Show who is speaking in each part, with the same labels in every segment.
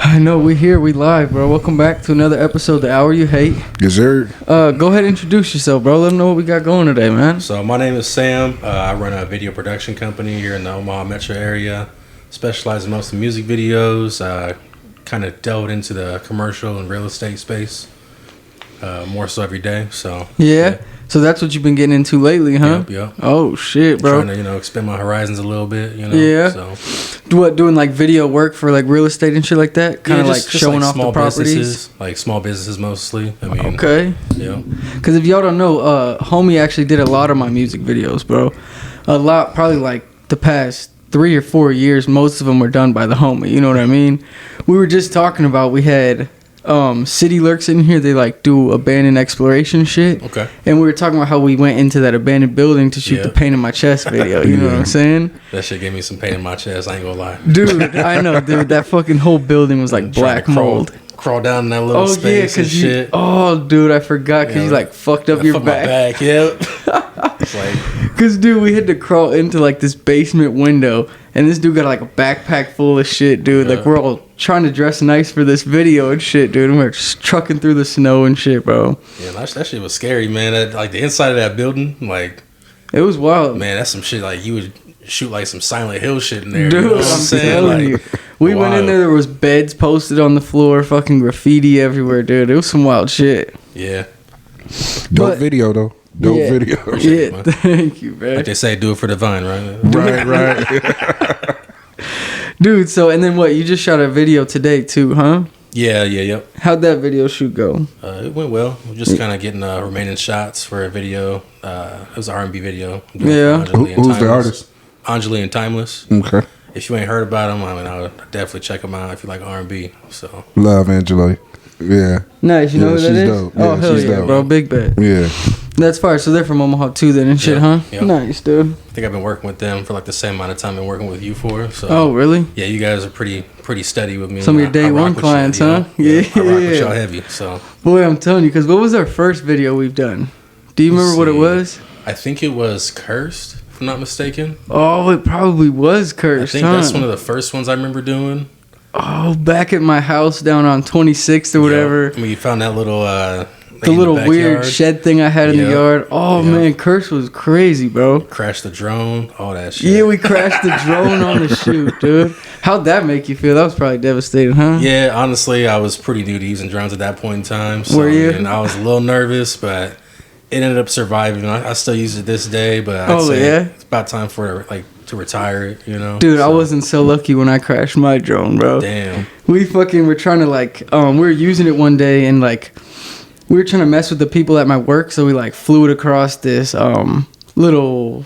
Speaker 1: I know we here, we live, bro. Welcome back to another episode of Thuh Hour U Hate.
Speaker 2: Yes, sir.
Speaker 1: Go ahead and introduce yourself, bro. Let them know what we got going today, man.
Speaker 3: So my name is Sam. I run a video production company here in the Omaha metro area. Specialize in most of music videos. Kind of delved into the commercial and real estate space more so every day. So
Speaker 1: Yeah. So that's what you've been getting into lately, huh?
Speaker 3: Yep.
Speaker 1: Oh shit, bro.
Speaker 3: Trying to expand my horizons a little bit.
Speaker 1: Yeah.
Speaker 3: So
Speaker 1: Doing like video work for like real estate and shit like that? Kind of
Speaker 3: just
Speaker 1: showing off
Speaker 3: small
Speaker 1: the properties?
Speaker 3: businesses, like small businesses mostly. I mean,
Speaker 1: Okay.
Speaker 3: Yeah.
Speaker 1: Because if y'all don't know, homie actually did a lot of my music videos, bro. A lot, probably like the past 3 or 4 years, most of them were done by the homie. You know what I mean? We were just talking about, we had City Lurks in here. They like do abandoned exploration shit.
Speaker 3: Okay.
Speaker 1: And we were talking about how we went into that abandoned building to shoot the pain in my chest video. You know what I'm saying?
Speaker 3: That shit gave me some pain in my chest. I ain't gonna lie.
Speaker 1: Dude, I know, dude. That fucking whole building was like black mold.
Speaker 3: Crawl down in that little space and shit.
Speaker 1: Oh, dude, I forgot because you like fucked up your back.
Speaker 3: My back, yep. It's like,
Speaker 1: because, dude, we had to crawl into like this basement window, and this dude got like a backpack full of shit, dude. Like, we're all trying to dress nice for this video and shit, dude, and we're just trucking through the snow and shit, bro.
Speaker 3: Yeah, that shit was scary, man. Like the inside of that building, like,
Speaker 1: it was wild,
Speaker 3: man. That's some shit like you would shoot like some Silent Hill shit in there,
Speaker 1: dude.
Speaker 3: You know what
Speaker 1: I'm
Speaker 3: saying?
Speaker 1: telling you, we went in there. There was beds posted on the floor, fucking graffiti everywhere, dude. It was some wild shit.
Speaker 3: Yeah.
Speaker 2: Dope video though. Dope video.
Speaker 1: Yeah, thank you, man.
Speaker 3: Like they say, do it for the vine, right?
Speaker 2: Right.
Speaker 1: Dude, so, and then what? You just shot a video today, too, huh?
Speaker 3: Yep.
Speaker 1: How'd that video shoot go?
Speaker 3: It went well. We're just kind of getting remaining shots for a video. It was an R&B video.
Speaker 1: Yeah.
Speaker 2: Who's the artist?
Speaker 3: Anjali and Timeless.
Speaker 2: Okay.
Speaker 3: If you ain't heard about them, I mean, I would definitely check them out if you like R&B. So
Speaker 2: love Angela. Yeah.
Speaker 1: Nice. You know who that
Speaker 2: she's
Speaker 1: is?
Speaker 2: dope.
Speaker 1: Oh,
Speaker 2: Yeah,
Speaker 1: hell
Speaker 2: she's
Speaker 1: yeah,
Speaker 2: dope.
Speaker 1: bro. Big bet.
Speaker 2: Yeah.
Speaker 1: That's fire. So they're from Omaha, too, then, and shit, huh?
Speaker 3: Yep.
Speaker 1: Nice, dude.
Speaker 3: I think I've been working with them for like the same amount of time I've been working with you for. So
Speaker 1: Oh, really?
Speaker 3: yeah, you guys are pretty steady with me.
Speaker 1: Some of your day one clients, huh?
Speaker 3: Yeah. I rock with
Speaker 1: Yeah.
Speaker 3: y'all heavy. So
Speaker 1: Boy, I'm telling you, because what was our first video we've done? Do you remember what it was?
Speaker 3: I think it was Cursed, if I'm not mistaken.
Speaker 1: Oh, it probably was Cursed,
Speaker 3: I think that's one of the first ones I remember doing.
Speaker 1: Oh, back at my house down on 26th or whatever.
Speaker 3: I mean, you found that little
Speaker 1: The little weird shed thing I had in the yard. Oh, man, Curse was crazy, bro.
Speaker 3: Crashed the drone, all that shit.
Speaker 1: Yeah, we crashed the drone on the shoot, dude. How'd that make you feel? That was probably devastating, huh?
Speaker 3: Yeah, honestly, I was pretty new to using drones at that point in time. So,
Speaker 1: Were you?
Speaker 3: And I was a little nervous, but it ended up surviving. I still use it this day, but I'd say it's about time for to retire it, you know?
Speaker 1: Dude, I wasn't so lucky when I crashed my drone, bro.
Speaker 3: Damn.
Speaker 1: We fucking were trying to we were using it one day and we were trying to mess with the people at my work, so we flew it across this little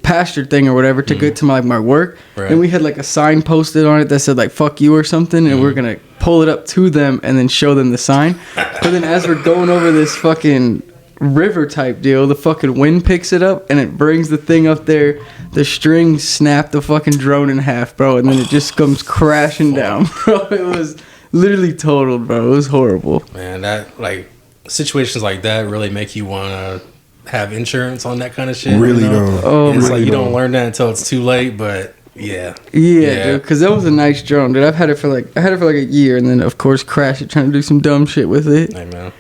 Speaker 1: pasture thing or whatever to get to my work. Right. And we had a sign posted on it that said fuck you or something, and we're gonna pull it up to them and then show them the sign. But then as we're going over this fucking river type deal, the fucking wind picks it up and it brings the thing up there. The string snapped the fucking drone in half, bro, and then it just comes crashing down, bro. It was literally totaled, bro. It was horrible.
Speaker 3: Man, that situations like that really make you want to have insurance on that kind of shit.
Speaker 2: Really,
Speaker 3: you know?
Speaker 1: Oh,
Speaker 3: it's
Speaker 2: really
Speaker 3: you don't learn that until it's too late, but yeah,
Speaker 1: dude, because that was a nice drone, dude. I had it for a year, and then of course crashed it trying to do some dumb shit with it.
Speaker 3: Hey, man.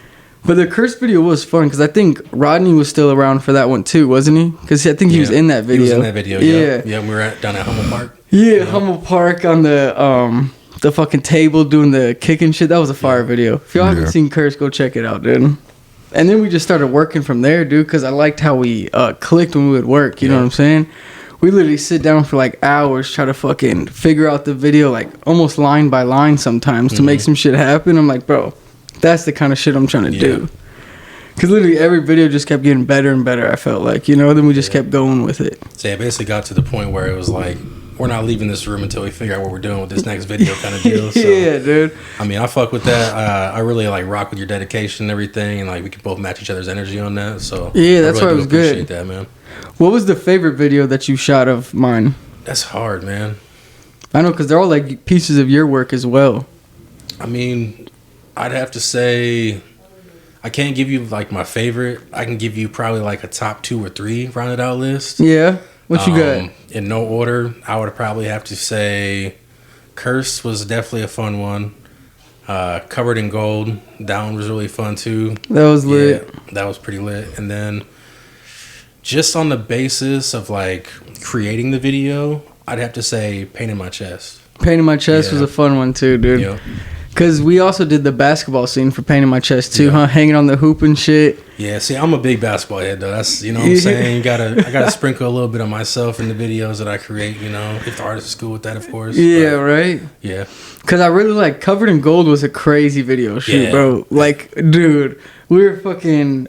Speaker 1: But the curse video was fun because I think Rodney was still around for that one too, wasn't he? Because I think he was in that video.
Speaker 3: He was in that video. Yeah. We were down at Hummel Park.
Speaker 1: Yeah, Hummel Park on the fucking table doing the kicking shit. That was a fire video. If y'all haven't seen Curse, go check it out, dude. And then we just started working from there, dude, because I liked how we clicked when we would work. You know what I'm saying? We literally sit down for hours, try to fucking figure out the video, almost line by line sometimes to make some shit happen. I'm like, bro, that's the kind of shit I'm trying to do. Because literally every video just kept getting better and better, I felt like, then we just kept going with it.
Speaker 3: So yeah, basically got to the point where it was we're not leaving this room until we figure out what we're doing with this next video kind of deal. So,
Speaker 1: yeah, dude.
Speaker 3: I mean, I fuck with that. I really rock with your dedication and everything, and we can both match each other's energy on that. So
Speaker 1: yeah, that's why it was good.
Speaker 3: Appreciate that, man.
Speaker 1: What was the favorite video that you shot of mine?
Speaker 3: That's hard, man.
Speaker 1: I know, because they're all pieces of your work as well.
Speaker 3: I mean, I'd have to say I can't give you my favorite. I can give you probably a top 2 or 3 rounded out list.
Speaker 1: Yeah. What you got?
Speaker 3: In no order, I would probably have to say Curse was definitely a fun one. Covered in Gold. That one was really fun too.
Speaker 1: That was lit.
Speaker 3: Yeah, that was pretty lit. And then just on the basis of like creating the video, I'd have to say Painting My Chest.
Speaker 1: Painting My Chest was a fun one too, dude.
Speaker 3: Yep.
Speaker 1: Cause we also did the basketball scene for Painting My Chest too, huh? Hanging on the hoop and shit.
Speaker 3: Yeah, see, I'm a big basketball head though. That's, you know what I'm saying? I gotta sprinkle a little bit of myself in the videos that I create, you know, if the artist is cool with that, of course.
Speaker 1: Yeah, right?
Speaker 3: Yeah.
Speaker 1: Cause I really like Covered in Gold was a crazy video shoot, bro. Like, dude, we were fucking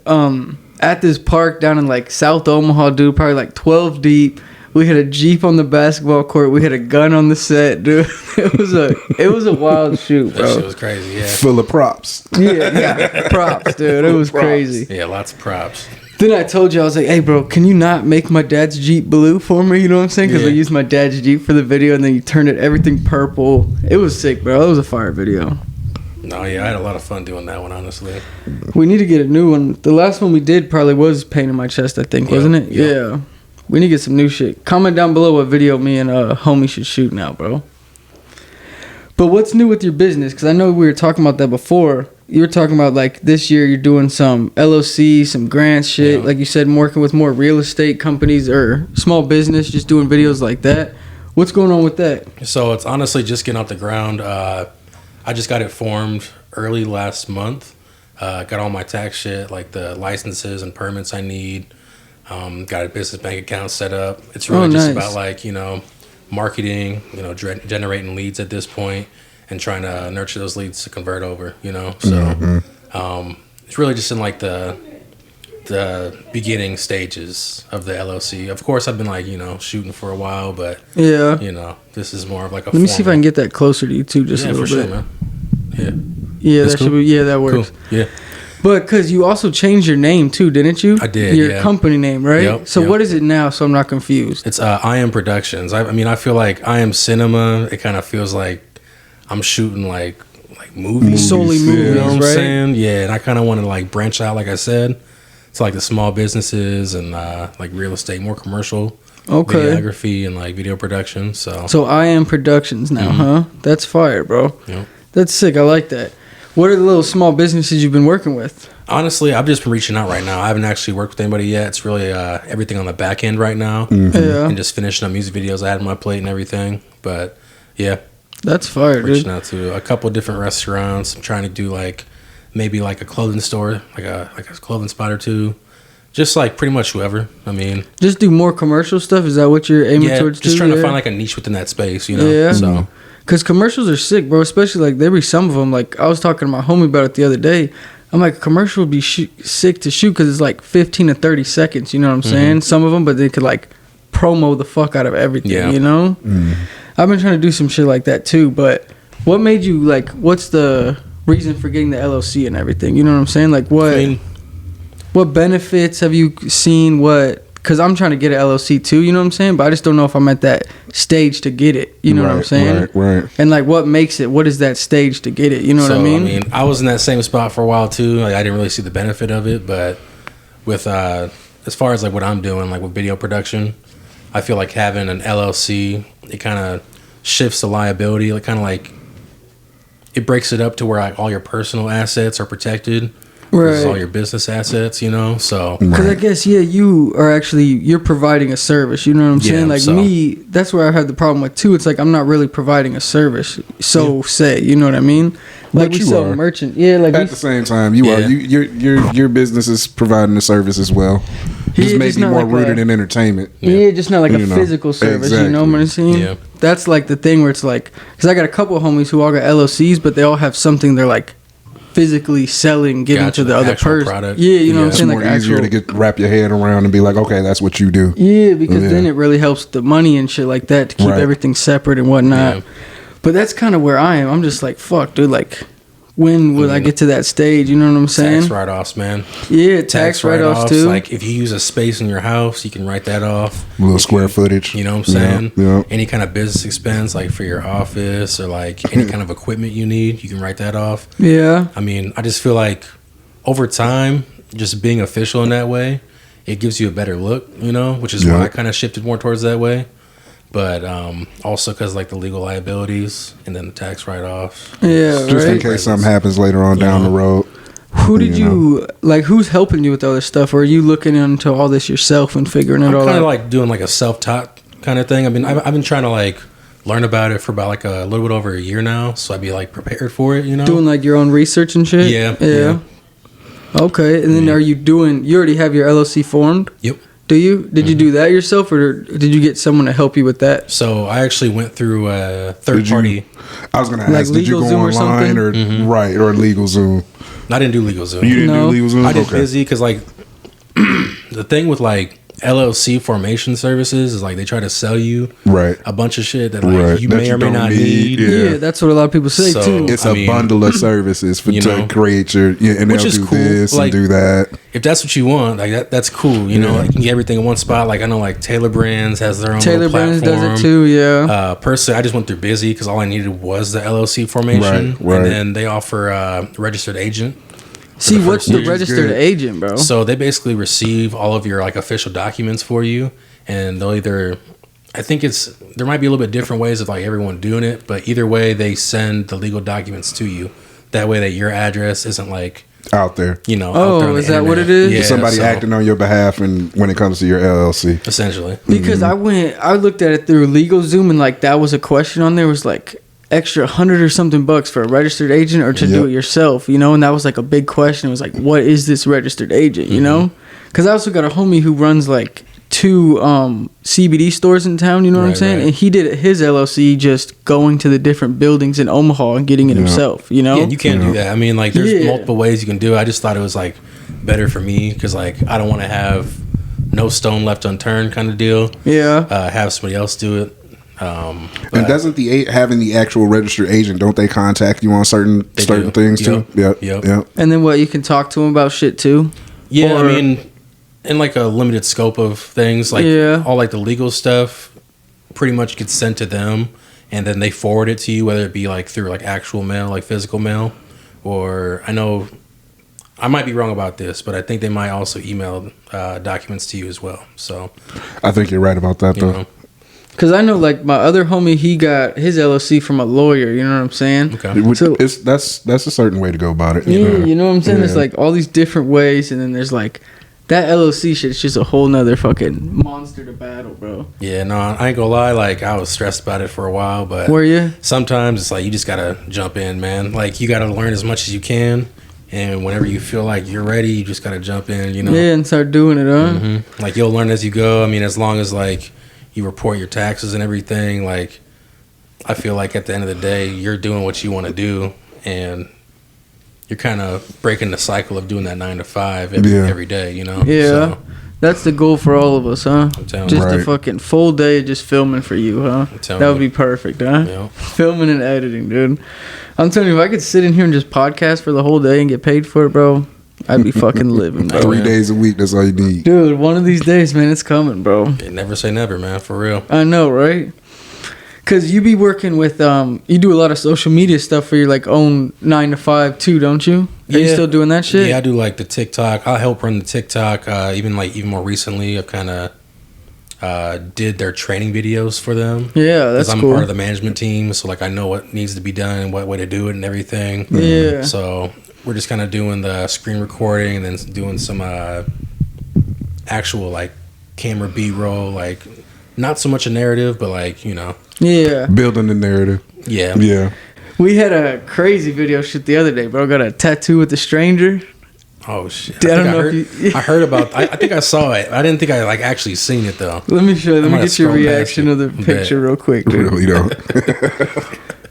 Speaker 1: at this park down in like South Omaha, dude, probably like 12 deep. We had a Jeep on the basketball court. We had a gun on the set, dude. It was a wild shoot, bro.
Speaker 3: That shit was crazy, yeah.
Speaker 2: Full of props.
Speaker 1: Yeah, props, dude. It was crazy.
Speaker 3: Yeah, lots of props.
Speaker 1: Then I told you, I was like, hey, bro, can you not make my dad's Jeep blue for me? You know what I'm saying? Because I used my dad's Jeep for the video, and then you turned it everything purple. It was sick, bro. It was a fire video.
Speaker 3: No, yeah, I had a lot of fun doing that one, honestly.
Speaker 1: We need to get a new one. The last one we did probably was Painting My Chest, I think, wasn't it? Yeah. We need to get some new shit. Comment down below what video me and homie should shoot now, bro. But what's new with your business? Because I know we were talking about that before. You were talking about, like, this year you're doing some LOC, some grant shit.
Speaker 3: Yeah.
Speaker 1: Like you said, working with more real estate companies or small business, just doing videos like that. What's going on with that?
Speaker 3: So it's honestly just getting off the ground. I just got it formed early last month. Got all my tax shit, like the licenses and permits I need. Got a business bank account set up. It's really just about, like, you know, marketing, you know, generating leads at this point and trying to nurture those leads to convert over, you know. So it's really just in like the beginning stages of the LLC. Of course, I've been, like, you know, shooting for a while, but you know, this is more of like a
Speaker 1: Let me see if I can get that closer to you too, just a little bit.
Speaker 3: Sure, man.
Speaker 1: Yeah, that should be. Yeah, that works.
Speaker 3: Cool. Yeah.
Speaker 1: But because you also changed your name too, didn't you?
Speaker 3: I did.
Speaker 1: Your company name, right?
Speaker 3: Yep,
Speaker 1: so what is it now? So I'm not confused.
Speaker 3: It's Iam Productions. I mean, I feel like Iam Cinema. It kind of feels like I'm shooting like movies,
Speaker 1: solely movies,
Speaker 3: you know what I'm
Speaker 1: right?
Speaker 3: saying? Yeah, and I kind of want to like branch out, like I said, to like the small businesses and like real estate, more commercial, videography and like video production. So
Speaker 1: Iam Productions now, huh? That's fire, bro.
Speaker 3: Yep.
Speaker 1: That's sick. I like that. What are the little small businesses you've been working with?
Speaker 3: Honestly, I've just been reaching out right now. I haven't actually worked with anybody yet. It's really everything on the back end right now.
Speaker 1: Yeah.
Speaker 3: And just finishing up music videos I had on my plate and everything. But yeah.
Speaker 1: That's fire, dude.
Speaker 3: Reaching out to a couple of different restaurants. I'm trying to do like maybe like a clothing store, like a clothing spot or two. Just like pretty much whoever. I mean,
Speaker 1: just do more commercial stuff. Is that what you're aiming towards?
Speaker 3: Just trying to find like a niche within that space, you know.
Speaker 1: Yeah.
Speaker 3: So.
Speaker 1: Because commercials are sick, bro. Especially, like, there be some of them. Like, I was talking to my homie about it the other day. I'm like, a commercial would be sick to shoot because it's, like, 15 to 30 seconds. You know what I'm saying? Some of them, but they could, like, promo the fuck out of everything, you know? I've been trying to do some shit like that, too. But what made you, like, what's the reason for getting the LOC and everything? You know what I'm saying? Like, what benefits have you seen? Because I'm trying to get an LLC too, you know what I'm saying? But I just don't know if I'm at that stage to get it. You know what I'm saying?
Speaker 2: Right.
Speaker 1: And like, what makes it? What is that stage to get it? You know what I mean?
Speaker 3: I mean, I was in that same spot for a while too. Like, I didn't really see the benefit of it, but with as far as like what I'm doing, like with video production, I feel like having an LLC, it kind of shifts the liability. Like, kind of like it breaks it up to where like all your personal assets are protected. Versus all your business assets, you know. So
Speaker 1: because I guess you're providing a service. You know what I'm saying? Like me, that's where I have the problem with too. It's like I'm not really providing a service. So say, you know what I mean? Like we sell merchant. Yeah, like
Speaker 2: at the same time, you are. Your business is providing a service as well. Just maybe more like rooted in entertainment.
Speaker 1: Yeah, just not like a physical service.
Speaker 2: Exactly.
Speaker 1: You know what I'm saying?
Speaker 3: Yeah.
Speaker 1: That's like the thing where it's like, because I got a couple of homies who all got LLCs, but they all have something they're like physically selling, giving to the other person. Yeah, you know what I'm saying?
Speaker 2: It's more easier to wrap your head around and be like, okay, that's what you do.
Speaker 1: Yeah, because then it really helps the money and shit like that to keep everything separate and whatnot. Yeah. But that's kind of where I am. I'm just like, fuck, dude, like, when would I get to that stage? You know what I'm saying?
Speaker 3: Tax write-offs, man.
Speaker 1: Yeah, tax write-offs too.
Speaker 3: Like, if you use a space in your house, you can write that off.
Speaker 2: A little square footage.
Speaker 3: You know what I'm saying?
Speaker 2: Yeah.
Speaker 3: Any kind of business expense, like for your office or like any kind of equipment you need, you can write that off.
Speaker 1: Yeah.
Speaker 3: I mean, I just feel like over time, just being official in that way, it gives you a better look, you know, which is why I kind of shifted more towards that way. but also because like the legal liabilities and then the tax write-offs.
Speaker 1: Yeah,
Speaker 2: just in case something happens later on down the road.
Speaker 1: Who did you like? Who's helping you with all this stuff, or are you looking into all this yourself and figuring it all out?
Speaker 3: I'm kind of like doing like a self-taught kind of thing. I mean, I've been trying to like learn about it for about like a little bit over a year now, so I'd be like prepared for it. You know,
Speaker 1: doing like your own research and shit.
Speaker 3: Yeah.
Speaker 1: Okay, and then are you doing? You already have your LLC formed?
Speaker 3: Yep.
Speaker 1: Do you? Did you do that yourself, or did you get someone to help you with that?
Speaker 3: So I actually went through a third party.
Speaker 2: I was gonna ask, did you go online or right or LegalZoom?
Speaker 3: I didn't do LegalZoom.
Speaker 2: You didn't do LegalZoom?
Speaker 3: I did Busy because like the thing with like LLC formation services is like they try to sell you a bunch of shit that like you may or may not need.
Speaker 1: Yeah, that's what a lot of people say too.
Speaker 2: It's a bundle of services for to create your and
Speaker 3: which
Speaker 2: they'll
Speaker 3: is
Speaker 2: do
Speaker 3: cool.
Speaker 2: this
Speaker 3: Like,
Speaker 2: and do that.
Speaker 3: If that's what you want, like that's cool. You know, like, you can get everything in one spot. Like I know like Taylor Brands has their own
Speaker 1: Taylor
Speaker 3: platform.
Speaker 1: Brands does it too. Yeah.
Speaker 3: Personally, I just went through Busy because all I needed was the LLC formation, and then they offer a registered agent.
Speaker 1: See, what's the registered agent, bro?
Speaker 3: So they basically receive all of your like official documents for you, and they'll either, I think there might be a little bit different ways of like everyone doing it, but either way they send the legal documents to you. That way that your address isn't like
Speaker 2: out there.
Speaker 3: You know. out there on
Speaker 1: is
Speaker 3: the
Speaker 1: that
Speaker 3: internet.
Speaker 1: what it is?
Speaker 3: Yeah,
Speaker 2: Somebody acting on your behalf, and when it comes to your LLC,
Speaker 3: essentially.
Speaker 1: Because I looked at it through LegalZoom, and like that was a question on there was like extra $100 or something bucks for a registered agent or to do it yourself, you know. And that was like a big question. It was like, what is this registered agent, you know? Because I also got a homie who runs like 2 CBD stores in town, you know what I'm saying? And he did his LLC just going to the different buildings in Omaha and getting it himself, you know?
Speaker 3: Yeah, you can't do that. I mean, like there's multiple ways you can do it. I just thought it was like better for me because like I don't want to have no stone left unturned kind of deal.
Speaker 1: Yeah.
Speaker 3: Have somebody else do it.
Speaker 2: And doesn't having the actual registered agent, don't they contact you on certain things too? Yep.
Speaker 1: And then what, you can talk to them about shit too?
Speaker 3: Yeah, I mean, in like a limited scope of things, like all like the legal stuff pretty much gets sent to them, and then they forward it to you, whether it be like through like actual mail, like physical mail, or I know I might be wrong about this, but I think they might also email documents to you as well. So
Speaker 2: I think you're right about that though.
Speaker 1: Because I know, like, my other homie, he got his LLC from a lawyer, you know what I'm saying?
Speaker 2: Okay. So, that's a certain way to go about it.
Speaker 1: You know what I'm saying? There's, like, all these different ways, and then there's, like, that LLC shit is just a whole nother fucking monster to battle, bro.
Speaker 3: Yeah, no, I ain't gonna lie, like, I was stressed about it for a while, but...
Speaker 1: Were you?
Speaker 3: Sometimes it's like, you just gotta jump in, man. Like, you gotta learn as much as you can, and whenever you feel like you're ready, you just gotta jump in, you know?
Speaker 1: Yeah, and start doing it, huh?
Speaker 3: Mm-hmm. Like, you'll learn as you go. I mean, as long as, like... you report your taxes and everything, like I feel like at the end of the day you're doing what you want to do, and you're kind of breaking the cycle of doing that 9 to 5 every day, you know. So,
Speaker 1: that's the goal for all of us, huh? Just a fucking full day of just filming for you, huh? That would be perfect, huh?
Speaker 3: Yeah.
Speaker 1: Filming and editing, dude. I'm telling you, if I could sit in here and just podcast for the whole day and get paid for it, bro, I'd be fucking living, bro.
Speaker 2: 3 days a week, that's all you need.
Speaker 1: Dude, one of these days, man, it's coming, bro.
Speaker 3: Never say never, man, for real.
Speaker 1: I know, right? Because you be working with, you do a lot of social media stuff for your, like, own 9 to 5, too, don't you? Are you still doing that shit?
Speaker 3: Yeah, I do, like, the TikTok. I help run the TikTok. Even more recently, I've kind of did their training videos for them.
Speaker 1: Yeah, that's cool.
Speaker 3: I'm part of the management team, so, like, I know what needs to be done and what way to do it and everything.
Speaker 1: Yeah.
Speaker 3: So... we're just kind of doing the screen recording and then doing some actual like camera B-roll, like not so much a narrative, but like, you know.
Speaker 1: Yeah.
Speaker 2: Building the narrative.
Speaker 3: Yeah.
Speaker 2: Yeah.
Speaker 1: We had a crazy video shoot the other day, bro. Got a tattoo with a stranger.
Speaker 3: Oh shit!
Speaker 1: Dude,
Speaker 3: I heard about. I think I saw it. I didn't think I like actually seen it though.
Speaker 1: Let me show you. Let me get your reaction of the picture real quick, dude.
Speaker 2: Really don't.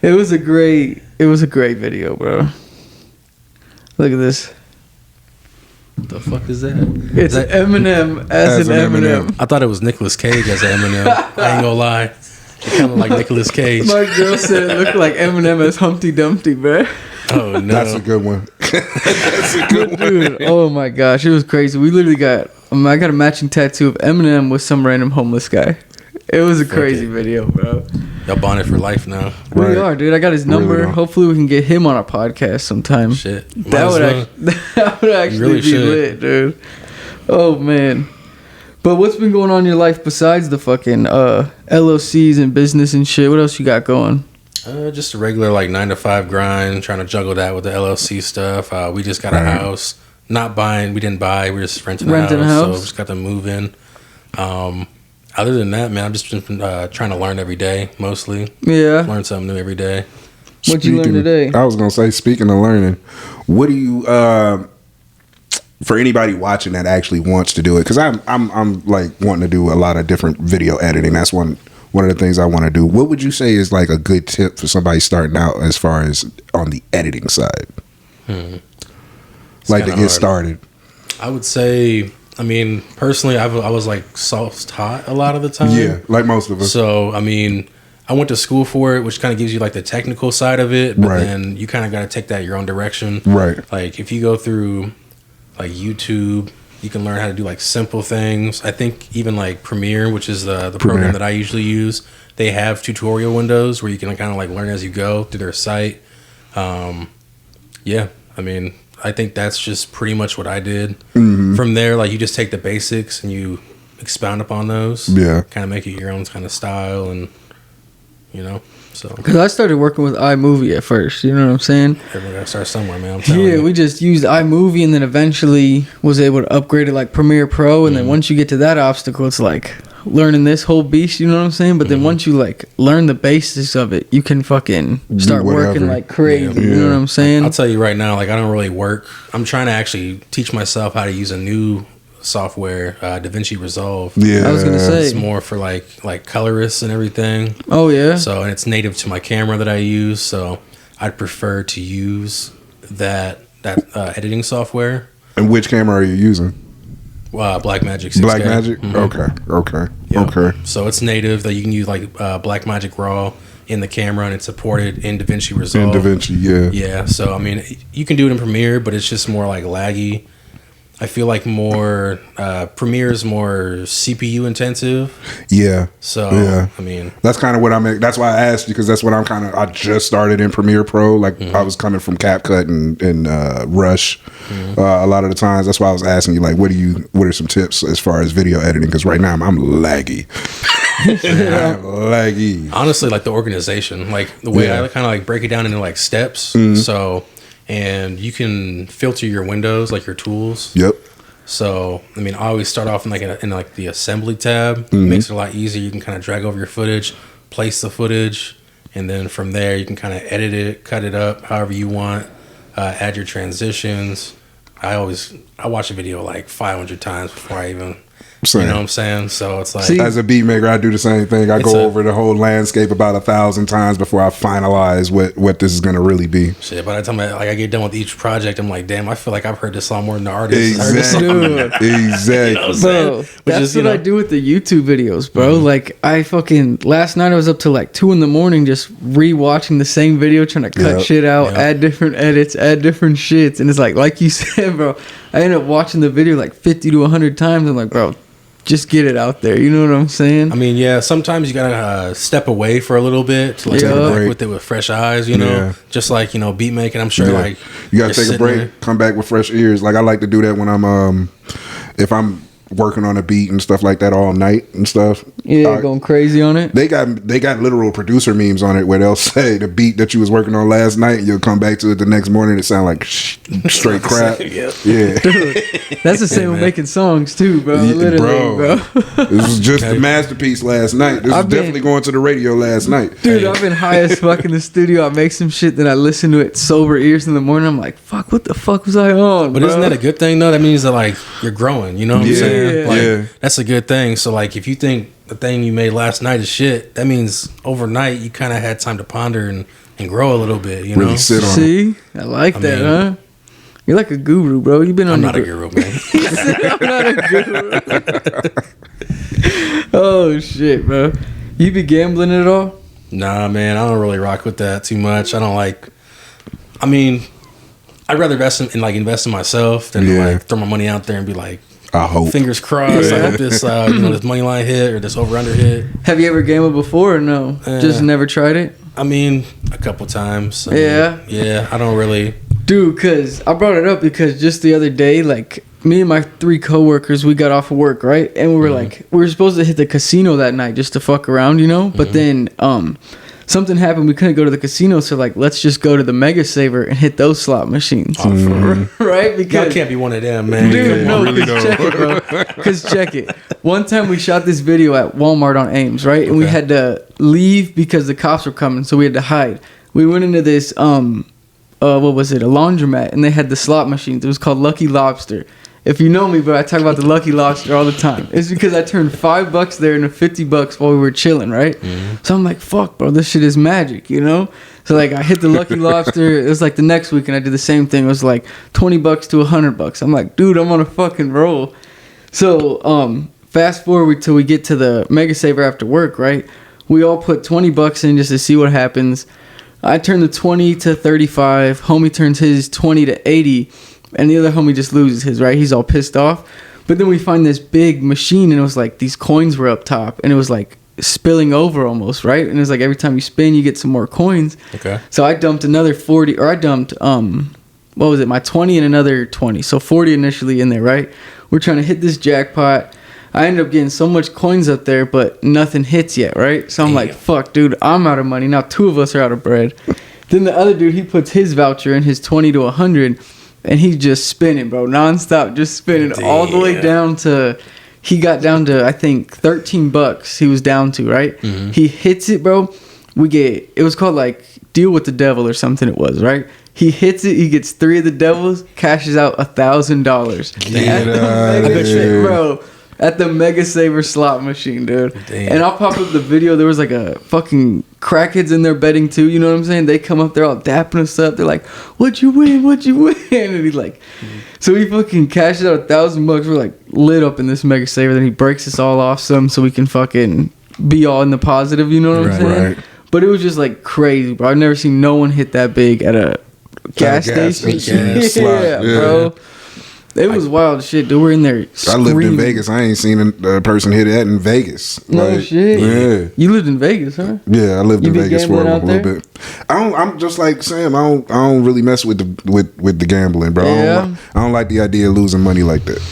Speaker 1: It was a great video, bro. Look at this.
Speaker 3: What the fuck is that?
Speaker 1: It's Eminem as an Eminem.
Speaker 3: I thought it was Nicolas Cage as an Eminem. I ain't gonna lie. It kind of like Nicolas Cage.
Speaker 1: My girl said it looked like Eminem as Humpty Dumpty, bro.
Speaker 3: Oh no,
Speaker 2: that's a good one. That's a good one,
Speaker 1: dude. Oh my gosh, it was crazy. We literally got. I got a matching tattoo of Eminem with some random homeless guy. It was a crazy video, bro.
Speaker 3: Y'all bonded for life now.
Speaker 1: We are, dude. I got his number. Really hopefully, we can get him on our podcast sometime.
Speaker 3: Shit,
Speaker 1: that would actually be lit, dude. Oh man. But what's been going on in your life besides the fucking LLCs and business and shit? What else you got going?
Speaker 3: Just a regular like 9 to 5 grind, trying to juggle that with the LLC stuff. We just got a house. Not buying, we didn't buy. We're just renting a house. So we just got to move in. Other than that, man, I've just been trying to learn every day, mostly.
Speaker 1: Yeah.
Speaker 3: Learn something new every day.
Speaker 1: What'd you learn today?
Speaker 2: I was gonna say, speaking of learning, what do you for anybody watching that actually wants to do it? Because I'm like wanting to do a lot of different video editing. That's one of the things I want to do. What would you say is like a good tip for somebody starting out as far as on the editing side? Like to get started.
Speaker 3: I would say, I mean, personally, I was like self-taught a lot of the time.
Speaker 2: Yeah, like most of us.
Speaker 3: So, I mean, I went to school for it, which kind of gives you like the technical side of it, but then you kind of got to take that your own direction.
Speaker 2: Right.
Speaker 3: Like if you go through like YouTube, you can learn how to do like simple things. I think even like Premiere, which is the program that I usually use, they have tutorial windows where you can kind of like learn as you go through their site. Yeah, I mean, I think that's just pretty much what I did. From there, like you just take the basics and you expound upon those.
Speaker 2: Yeah.
Speaker 3: Kind of make it your own kind of style and, you know, so.
Speaker 1: Because I started working with iMovie at first, you know what I'm saying?
Speaker 3: Everybody gotta start somewhere, man. I'm telling you.
Speaker 1: We just used iMovie and then eventually was able to upgrade it like Premiere Pro. And then once you get to that obstacle, it's like learning this whole beast, you know what I'm saying? But then once you like learn the basics of it, you can fucking start working like crazy, you know what I'm saying?
Speaker 3: I'll tell you right now, like I don't really work. I'm trying to actually teach myself how to use a new software, DaVinci Resolve.
Speaker 2: Yeah,
Speaker 1: I was gonna say
Speaker 3: it's more for like colorists and everything.
Speaker 1: Oh yeah.
Speaker 3: So, and it's native to my camera that I use. So I'd prefer to use that editing software.
Speaker 2: And which camera are you using?
Speaker 3: Blackmagic 6K.
Speaker 2: Blackmagic? Okay.
Speaker 3: Yep.
Speaker 2: Okay.
Speaker 3: So it's native that you can use like Blackmagic RAW in the camera, and it's supported in DaVinci Resolve.
Speaker 2: In DaVinci, yeah.
Speaker 3: Yeah. So I mean, you can do it in Premiere, but it's just more like laggy. I feel like more Premiere is more CPU intensive. Yeah. So yeah. I mean,
Speaker 2: that's kind of what I'm. That's why I asked you, because that's what I'm kind of. I just started in Premiere Pro. Like I was coming from CapCut and Rush. A lot of the times, that's why I was asking you, like, what are some tips as far as video editing? Because right now I'm laggy. I'm laggy.
Speaker 3: Honestly, like the organization, like the way I kind of like break it down into like steps. So. And you can filter your windows, like your tools.
Speaker 2: Yep.
Speaker 3: So, I mean, I always start off in like the assembly tab. It makes it a lot easier. You can kind of drag over your footage, place the footage, and then from there you can kind of edit it, cut it up however you want, add your transitions. I watch a video like 500 times before I even... You know what I'm saying? So it's like...
Speaker 2: as a beat maker, I do the same thing. I go over the whole landscape about 1,000 times before I finalize what this is going to really be.
Speaker 3: Shit, by the time I get done with each project, I'm like, damn, I feel like I've heard this song more than the artist.
Speaker 2: Exactly. Exactly.
Speaker 1: Bro, that's what I do with the YouTube videos, bro. Like, last night I was up till like 2 a.m. just re-watching the same video, trying to cut shit out, add different edits, add different shits. And it's like you said, bro, I ended up watching the video like 50 to 100 times. I'm like, bro, just get it out there. You know what I'm saying?
Speaker 3: I mean, yeah, sometimes you gotta step away for a little bit to like take a break with it with fresh eyes, you know? Just like, you know, beat making, I'm sure like
Speaker 2: you gotta take a break, come back with fresh ears. Like I like to do that when I'm if I'm working on a beat and stuff like that all night and stuff.
Speaker 1: Yeah, going crazy on it.
Speaker 2: They got literal producer memes on it where they'll say the beat that you was working on last night, you'll come back to it the next morning, it sound like straight crap. Yeah.
Speaker 1: Dude, that's the same with making songs too, bro. Literally, bro.
Speaker 2: This was just a masterpiece last night. This was definitely going to the radio last night.
Speaker 1: Dude, I've been high as fuck in the studio. I make some shit, then I listen to it sober ears in the morning. I'm like, fuck, what the fuck was I on?
Speaker 3: But isn't that a good thing though? That means that like you're growing, you know what I'm saying? Like, that's a good thing. So like if you think the thing you made last night is shit, that means overnight you kind of had time to ponder and grow a little bit, you know?
Speaker 2: Really sit on
Speaker 1: See? I like that, huh? You're like a guru, bro. You've been on
Speaker 3: I'm not a guru, man.
Speaker 1: I'm not a guru. Oh, shit, bro. You be gambling at all?
Speaker 3: Nah, man. I don't really rock with that too much. I don't like... I mean, I'd rather invest in myself than like throw my money out there and be like,
Speaker 2: I hope.
Speaker 3: Fingers crossed. I hope this this money line hit or this over under hit.
Speaker 1: Have you ever gambled before or no? Just never tried it?
Speaker 3: I mean, a couple times.
Speaker 1: Yeah.
Speaker 3: Yeah, I don't really.
Speaker 1: Dude, because I brought it up because just the other day, like, me and my 3 coworkers, we got off of work, right? And we were like, we were supposed to hit the casino that night just to fuck around, you know? But then something happened. We couldn't go to the casino, so like, let's just go to the Mega Saver and hit those slot machines, right? Because
Speaker 3: Y'all can't be one of them, man.
Speaker 1: dude, no,
Speaker 2: really
Speaker 1: because
Speaker 2: don't.
Speaker 1: check it, bro. Because check it. One time we shot this video at Walmart on Ames, right? And we had to leave because the cops were coming, so we had to hide. We went into this what was it? A laundromat, and they had the slot machines. It was called Lucky Lobster. If you know me, bro, I talk about the Lucky Lobster all the time. It's because I turned $5 there into $50 while we were chilling, right? So I'm like, fuck, bro, this shit is magic, you know? So like, I hit the Lucky Lobster. It was like the next week, and I did the same thing. It was like $20 to $100. I'm like, dude, I'm on a fucking roll. So fast forward till we get to the Mega Saver after work, right? We all put $20 in just to see what happens. I turn the 20 to 35. Homie turns his 20 to 80. And the other homie just loses his, right? He's all pissed off. But then we find this big machine, and it was like these coins were up top. And it was like spilling over almost, right? And it was like every time you spin, you get some more coins.
Speaker 3: Okay.
Speaker 1: So I dumped another 40. Or I dumped, what was it? My 20 and another 20. So 40 initially in there, right? We're trying to hit this jackpot. I ended up getting so much coins up there, but nothing hits yet, right? So I'm like, fuck, dude, I'm out of money. Now 2 of us are out of bread. Then the other dude, he puts his voucher in, his 20 to 100, and he's just spinning, bro, nonstop, just spinning all the way down to, he got down to, I think, $13 he was down to, right? He hits it, bro. It was called like Deal with the Devil or something it was, right? He hits it, he gets 3 of the devils, cashes out $1,000. Bro. At the Mega Saver slot machine, dude. Damn. And I'll pop up the video. There was like a fucking crackheads in there betting too. You know what I'm saying? They come up there all dapping us up. They're like, "What'd you win? What'd you win?" And he like, so he fucking cashes out $1,000. We're like lit up in this Mega Saver. Then he breaks us all off some so we can fucking be all in the positive. You know what I'm saying? Right. But it was just like crazy, bro. I've never seen no one hit that big at a gas station. Yeah, bro. It was wild shit, dude. We're in there screaming.
Speaker 2: I lived in Vegas. I ain't seen a person hit that in Vegas.
Speaker 1: No shit.
Speaker 2: Yeah.
Speaker 1: You lived in Vegas, huh?
Speaker 2: Yeah, I lived in Vegas for a little bit. I'm just like Sam. I don't really mess with the gambling, bro.
Speaker 1: Yeah.
Speaker 2: I don't like the idea of losing money like that.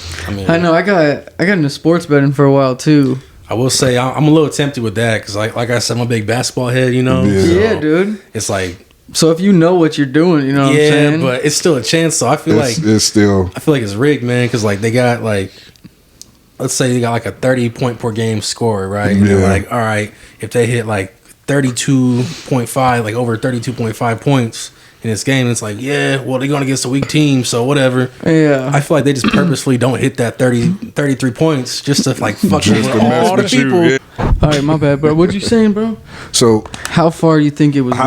Speaker 1: I know. I got into sports betting for a while too.
Speaker 3: I will say I'm a little tempted with that because like I said, I'm a big basketball head. You know.
Speaker 1: Yeah, dude.
Speaker 3: It's like.
Speaker 1: So if you know what you're doing, you know what I'm saying?
Speaker 3: Yeah, but it's still a chance. So I feel like it's rigged, man. Because like they got like, let's say they got like a 30-point per game score, right? And they're like, all right, if they hit like 32.5, like over 32.5 points in this game, it's like, yeah, well, they're going against a weak team, so whatever.
Speaker 1: Yeah.
Speaker 3: I feel like they just purposely don't hit that 33 points just to like fuck over all the people.
Speaker 2: Yeah.
Speaker 1: All right, my bad, bro. What you saying, bro?
Speaker 2: So
Speaker 1: how far do you think it was rigged,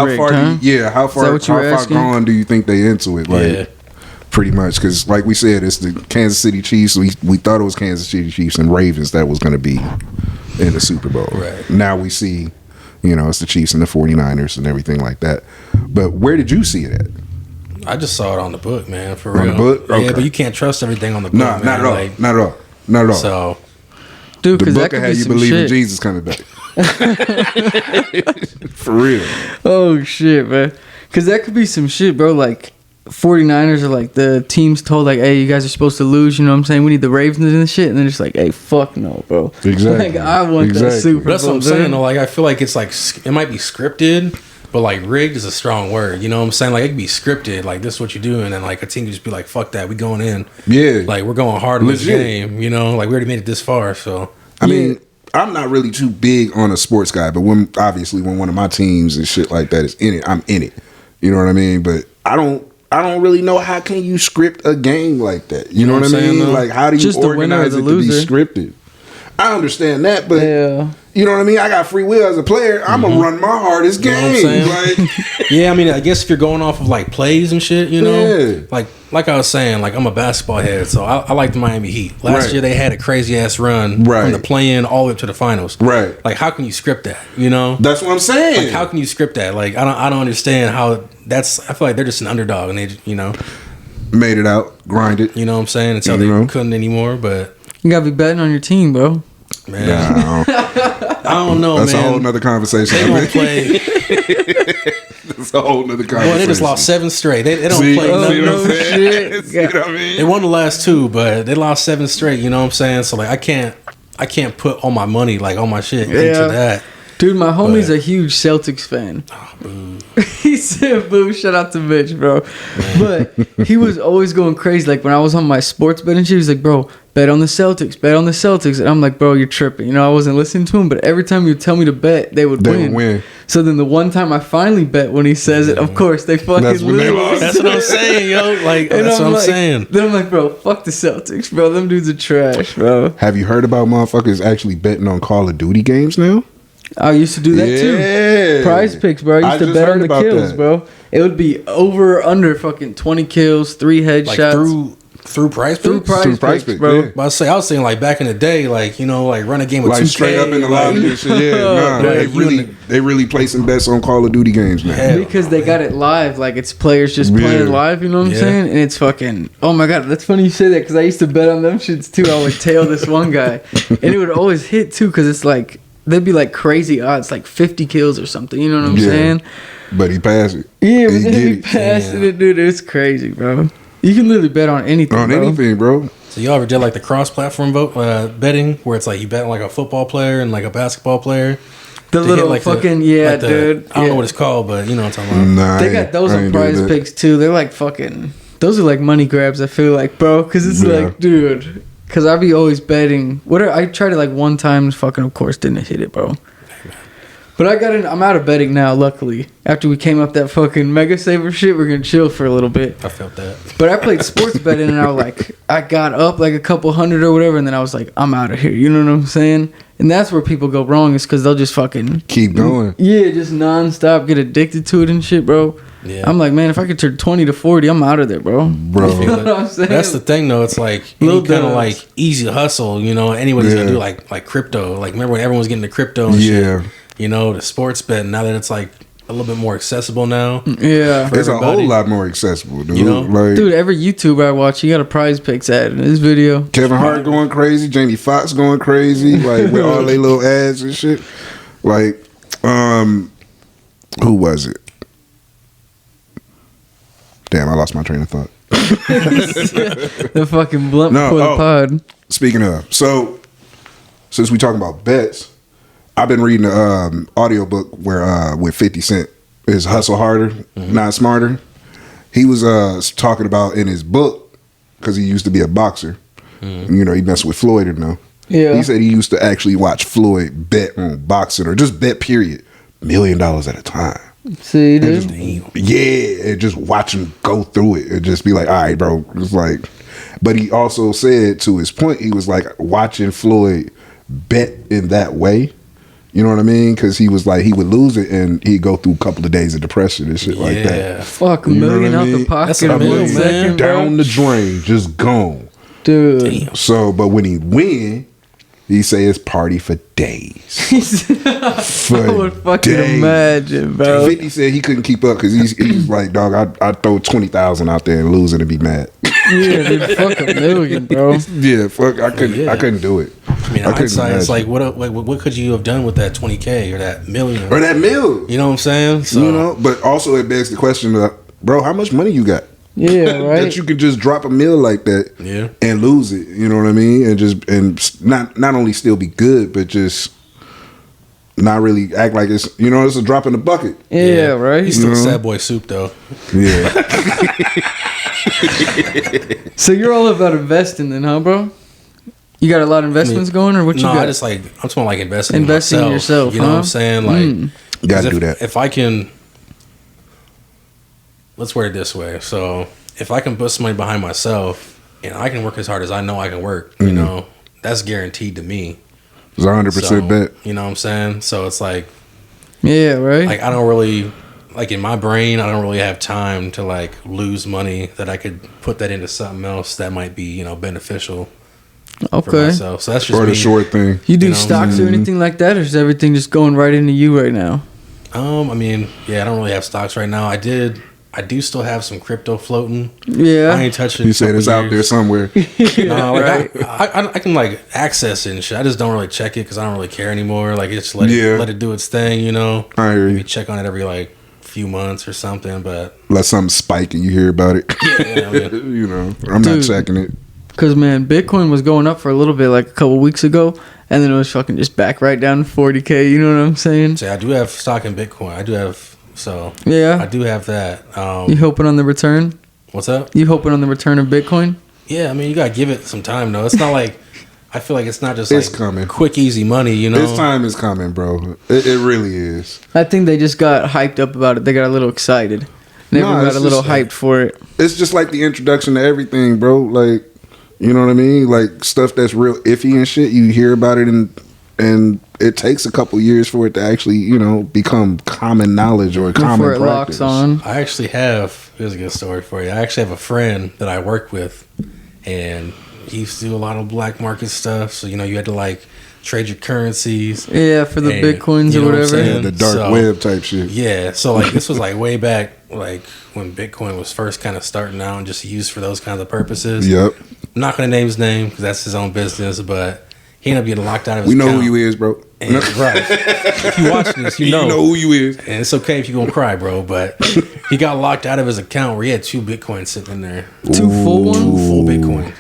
Speaker 2: how far gone do you think they into it? Like, pretty much, because like we said, it's the Kansas City Chiefs. We thought it was Kansas City Chiefs and Ravens that was going to be in the Super Bowl.
Speaker 3: Right.
Speaker 2: Now we see, it's the Chiefs and the 49ers and everything like that. But where did you see it at?
Speaker 3: I just saw it on the book, man, for real.
Speaker 2: On the book? Okay.
Speaker 3: Yeah, but you can't trust everything on the book,
Speaker 2: No, not at all.
Speaker 3: Like,
Speaker 2: not at all. Not at all.
Speaker 3: So,
Speaker 1: dude,
Speaker 2: the
Speaker 1: because
Speaker 2: book
Speaker 1: that could
Speaker 2: had
Speaker 1: be
Speaker 2: you
Speaker 1: some
Speaker 2: believe in
Speaker 1: shit.
Speaker 2: Jesus coming back. For real.
Speaker 1: Oh shit, man. Because that could be some shit, bro. Like 49ers are like the team's told like, hey, you guys are supposed to lose. You know what I'm saying? We need the Ravens and shit, and then it's like, hey, fuck no, bro.
Speaker 2: Exactly.
Speaker 1: Like I want that Super Bowl.
Speaker 3: That's what I'm saying. Though, like I feel like it's like it might be scripted. But like rigged is a strong word, you know what I'm saying? Like it could be scripted, like this is what you do, and then like a team could just be like, "Fuck that, we going in."
Speaker 2: Yeah,
Speaker 3: like we're going hard in this game, you know. Like we already made it this far, so
Speaker 2: I mean, I'm not really too big on a sports guy, but when one of my teams and shit like that is in it, I'm in it. You know what I mean? But I don't really know how can you script a game like that. You know what I mean? Like how do you
Speaker 1: just
Speaker 2: organize it to be scripted? I understand that, but you know what I mean? I got free will as a player. I'm gonna run my hardest game. Like,
Speaker 3: yeah, I mean, I guess if you're going off of like plays and shit, you know, like I was saying, like I'm a basketball head, so I like the Miami Heat. Last year they had a crazy ass run from the play-in all the way up to the finals. Right. Like how can you script that? You know?
Speaker 2: That's what I'm saying.
Speaker 3: Like how can you script that? Like I don't understand how that's. I feel like they're just an underdog and they,
Speaker 2: made it out, grinded.
Speaker 3: You know what I'm saying? Until they couldn't anymore, but.
Speaker 1: You gotta be betting on your team, bro.
Speaker 3: Man,
Speaker 2: Nah,
Speaker 3: I don't know,
Speaker 2: that's
Speaker 3: man.
Speaker 2: a whole nother conversation.
Speaker 3: They don't play.
Speaker 2: That's a whole nother conversation.
Speaker 3: Boy, they just lost 7 straight. They don't
Speaker 2: See,
Speaker 3: play
Speaker 2: see
Speaker 3: nothing.
Speaker 2: what I'm saying?
Speaker 1: shit.
Speaker 2: See what I mean?
Speaker 3: They won the last 2, but they lost 7 straight. You know what I'm saying? So like, I can't put all my money like all my shit into that.
Speaker 1: Dude, my homie's a huge Celtics fan.
Speaker 3: Oh, boo.
Speaker 1: He said, boo, shout out to Mitch, bro. But he was always going crazy. Like, when I was on my sports betting shit, he was like, bro, bet on the Celtics, bet on the Celtics. And I'm like, bro, you're tripping. You know, I wasn't listening to him, but every time you tell me to bet, they would win. So then the one time I finally bet when he says it, of course, they fucking
Speaker 2: That's when they
Speaker 1: lose.
Speaker 2: lost.
Speaker 3: That's what I'm saying, yo. Like, that's what I'm saying.
Speaker 1: Then I'm like, bro, fuck the Celtics, bro. Them dudes are trash, bro.
Speaker 2: Have you heard about motherfuckers actually betting on Call of Duty games now?
Speaker 1: I used to do that too. Prize picks, bro. I used to bet on the kills, bro. It would be over or under fucking 20 kills, 3 headshots.
Speaker 3: Like through prize picks?
Speaker 1: Through prize picks, bro.
Speaker 2: Yeah.
Speaker 3: But I was saying like back in the day, like, you know, like run a game with
Speaker 2: Like
Speaker 3: 2K,
Speaker 2: straight up in the lobby and shit. Yeah, nah,
Speaker 3: Like,
Speaker 2: they really placing bets on Call of Duty games now.
Speaker 3: Hell,
Speaker 1: Because they got it live, like it's players just playing live, you know what I'm saying? And it's fucking, oh my god, that's funny you say that because I used to bet on them shits too. I would tail this one guy, and it would always hit too because it's like, they'd be like crazy odds, like 50 kills or something, you know what I'm saying?
Speaker 2: But he passed it.
Speaker 1: Yeah, but
Speaker 2: He
Speaker 1: then
Speaker 2: get
Speaker 1: he
Speaker 2: it.
Speaker 1: passed it, dude, it's crazy, bro. You can literally bet on anything,
Speaker 2: On
Speaker 1: bro.
Speaker 2: anything, bro.
Speaker 3: So you ever did like the cross-platform betting, where it's like you bet on like a football player and like a basketball player?
Speaker 1: The
Speaker 3: They
Speaker 1: little
Speaker 3: hit, like,
Speaker 1: fucking,
Speaker 3: I
Speaker 1: dude.
Speaker 3: don't know what it's called, but you know what I'm talking about.
Speaker 2: Nah,
Speaker 1: They got those
Speaker 2: I
Speaker 1: on
Speaker 2: ain't doing
Speaker 1: prize
Speaker 2: that.
Speaker 1: picks too. They're like fucking, those are like money grabs, I feel like, bro. Because it's
Speaker 2: Yeah.
Speaker 1: like, dude, because I be always betting. I tried it like one time, fucking, of course, didn't hit it, bro. But I'm out of betting now, luckily. After we came up that fucking Mega Saver shit, we're gonna chill for a little bit.
Speaker 3: I felt that.
Speaker 1: But I played sports betting and I got up like a couple hundred or whatever, and then I was like, I'm out of here. You know what I'm saying? And that's where people go wrong, is because they'll just fucking
Speaker 2: Keep going.
Speaker 1: yeah, just nonstop get addicted to it and shit, bro.
Speaker 3: Yeah.
Speaker 1: I'm like, man, if I could turn 20 to 40, I'm out of there, bro.
Speaker 2: Bro.
Speaker 1: You know what I'm saying?
Speaker 3: That's the thing, though. It's like
Speaker 1: Little
Speaker 3: any kind of
Speaker 1: dubs.
Speaker 3: like easy hustle. You know, anybody's gonna do like crypto. Like remember when everyone was getting the crypto and shit. You know, the sports bet. Now that it's like a little bit more accessible now.
Speaker 1: Yeah.
Speaker 2: It's a
Speaker 3: everybody.
Speaker 2: whole lot more accessible, dude.
Speaker 3: You know?
Speaker 2: Like,
Speaker 1: Dude, every YouTuber I watch, he got a prize picks ad in his video.
Speaker 2: Kevin Hart going crazy, Jamie Foxx going crazy, like with all they little ads and shit. Like, who was it? Damn, I lost my train of thought.
Speaker 1: The fucking blunt before the pod.
Speaker 2: Speaking of, so since we talking about bets, I've been reading the audiobook where with 50 Cent, is Hustle Harder, Not Smarter. He was talking about in his book, because he used to be a boxer. You know, he messed with Floyd and know.
Speaker 1: Yeah.
Speaker 2: He said he used to actually watch Floyd bet on boxing or just bet period, $1 million at a time.
Speaker 1: See,
Speaker 2: And
Speaker 1: dude.
Speaker 2: and just watch him go through it and just be like, all right, bro. It's like, but he also said, to his point, he was like, watching Floyd bet in that way. You know what I mean? Because he was like, he would lose it and he'd go through a couple of days of depression and shit like that.
Speaker 1: Fuck,
Speaker 2: You know
Speaker 1: $1 million
Speaker 2: what I
Speaker 1: out the
Speaker 2: mean?
Speaker 1: pocket
Speaker 3: That's
Speaker 1: in
Speaker 3: a
Speaker 1: one
Speaker 3: million, man.
Speaker 1: second,
Speaker 2: Down
Speaker 1: bro.
Speaker 2: the drain, just gone.
Speaker 1: Dude.
Speaker 2: So, but when he win, he say it's party for days.
Speaker 1: I would fucking imagine, bro.
Speaker 2: 50 said he couldn't keep up because he's like, dog, I'd throw 20,000 out there and lose it and be mad.
Speaker 1: Yeah, dude, fuck $1 million, bro.
Speaker 2: Yeah, fuck, I couldn't do it.
Speaker 3: I mean, hindsight, it's like, what could you have done with that 20K or that million?
Speaker 2: Or that mill.
Speaker 3: You know what I'm saying? So,
Speaker 2: You know, but also it begs the question, bro, how much money you got?
Speaker 1: Yeah, right.
Speaker 2: That you can just drop a mill like that and lose it. You know what I mean? And not only still be good, but just not really act like it's a drop in the bucket.
Speaker 1: Yeah, right.
Speaker 3: He's still sad boy soup though.
Speaker 2: Yeah.
Speaker 1: So you're all about investing then, huh, bro? You got a lot of investments going, or what you
Speaker 3: No,
Speaker 1: got?
Speaker 3: I just like, I'm talking like investing
Speaker 1: In
Speaker 3: in myself.
Speaker 1: yourself,
Speaker 3: You know
Speaker 1: huh?
Speaker 3: what I'm saying? Like,
Speaker 2: Gotta
Speaker 3: 'cause
Speaker 2: do that.
Speaker 3: If I can, let's word it this way. So if I can put somebody behind myself and I can work as hard as I know I can work, you know, that's guaranteed to me.
Speaker 2: It's 100% bet.
Speaker 3: You know what I'm saying? So it's like,
Speaker 1: yeah, right.
Speaker 3: I don't really, like in my brain, I don't really have time to like lose money that I could put that into something else that might be, beneficial for
Speaker 1: Okay.
Speaker 3: myself. So that's just
Speaker 2: Or the
Speaker 3: me.
Speaker 2: short thing.
Speaker 1: You do
Speaker 3: you know,
Speaker 1: stocks or anything like that, or is everything just going right into you right now?
Speaker 3: I mean, yeah, I don't really have stocks right now. I did I do still have some crypto floating.
Speaker 1: Yeah.
Speaker 3: I ain't touched it.
Speaker 2: You said it's out there somewhere.
Speaker 3: No, like
Speaker 1: Right.
Speaker 3: I can like access it and shit. I just don't really check it because I don't really care anymore. Like it's let it do its thing, you know.
Speaker 2: I hear you.
Speaker 3: Maybe check on it every like few months or something, but
Speaker 2: Let something spike and you hear about it.
Speaker 3: yeah, I mean,
Speaker 2: You know, I'm not checking it.
Speaker 1: Because, man, Bitcoin was going up for a little bit like a couple weeks ago, and then it was fucking just back right down to 40K. You know what I'm saying?
Speaker 3: so I do have stock in Bitcoin. I do have I
Speaker 1: Yeah.
Speaker 3: do have that.
Speaker 1: You hoping on the return?
Speaker 3: What's up?
Speaker 1: You hoping on the return of Bitcoin?
Speaker 3: Yeah, I mean you gotta give it some time though. It's not like I feel like it's not just
Speaker 2: It's
Speaker 3: like
Speaker 2: coming.
Speaker 3: quick easy money, you know.
Speaker 2: This time is coming, bro. It really is.
Speaker 1: I think they just got hyped up about it. They got a little excited. They
Speaker 2: Nah,
Speaker 1: got
Speaker 2: it's
Speaker 1: a little
Speaker 2: just-
Speaker 1: hyped for it.
Speaker 2: It's just like the introduction to everything, bro. Like, you know what I mean? Like stuff that's real iffy and shit. You hear about it and it takes a couple years for it to actually, you know, become common knowledge or common
Speaker 1: Before it
Speaker 2: practice.
Speaker 1: locks on.
Speaker 3: I actually have. Here's a good story for you. I actually have a friend that I work with, and he used to do a lot of black market stuff. So you know, you had to like trade your currencies.
Speaker 1: Yeah, for the
Speaker 3: And,
Speaker 1: Bitcoins
Speaker 3: you
Speaker 1: or
Speaker 3: know what I'm
Speaker 1: whatever.
Speaker 3: saying?
Speaker 2: Yeah, the dark
Speaker 3: So-
Speaker 2: web type shit.
Speaker 3: Yeah, so like this was like way back, like when Bitcoin was first kind of starting out and just used for those kinds of purposes.
Speaker 2: Yep.
Speaker 3: I'm not gonna name his name because that's his own business, but he ended up getting locked out of his.
Speaker 2: We know
Speaker 3: account.
Speaker 2: who you is, bro.
Speaker 3: And, right. If you watch this, you know.
Speaker 2: who you is.
Speaker 3: And it's okay if you're gonna cry, bro. But he got locked out of his account where he had 2 Bitcoins sitting in there.
Speaker 1: 2 full ones?
Speaker 3: 2 full Bitcoin.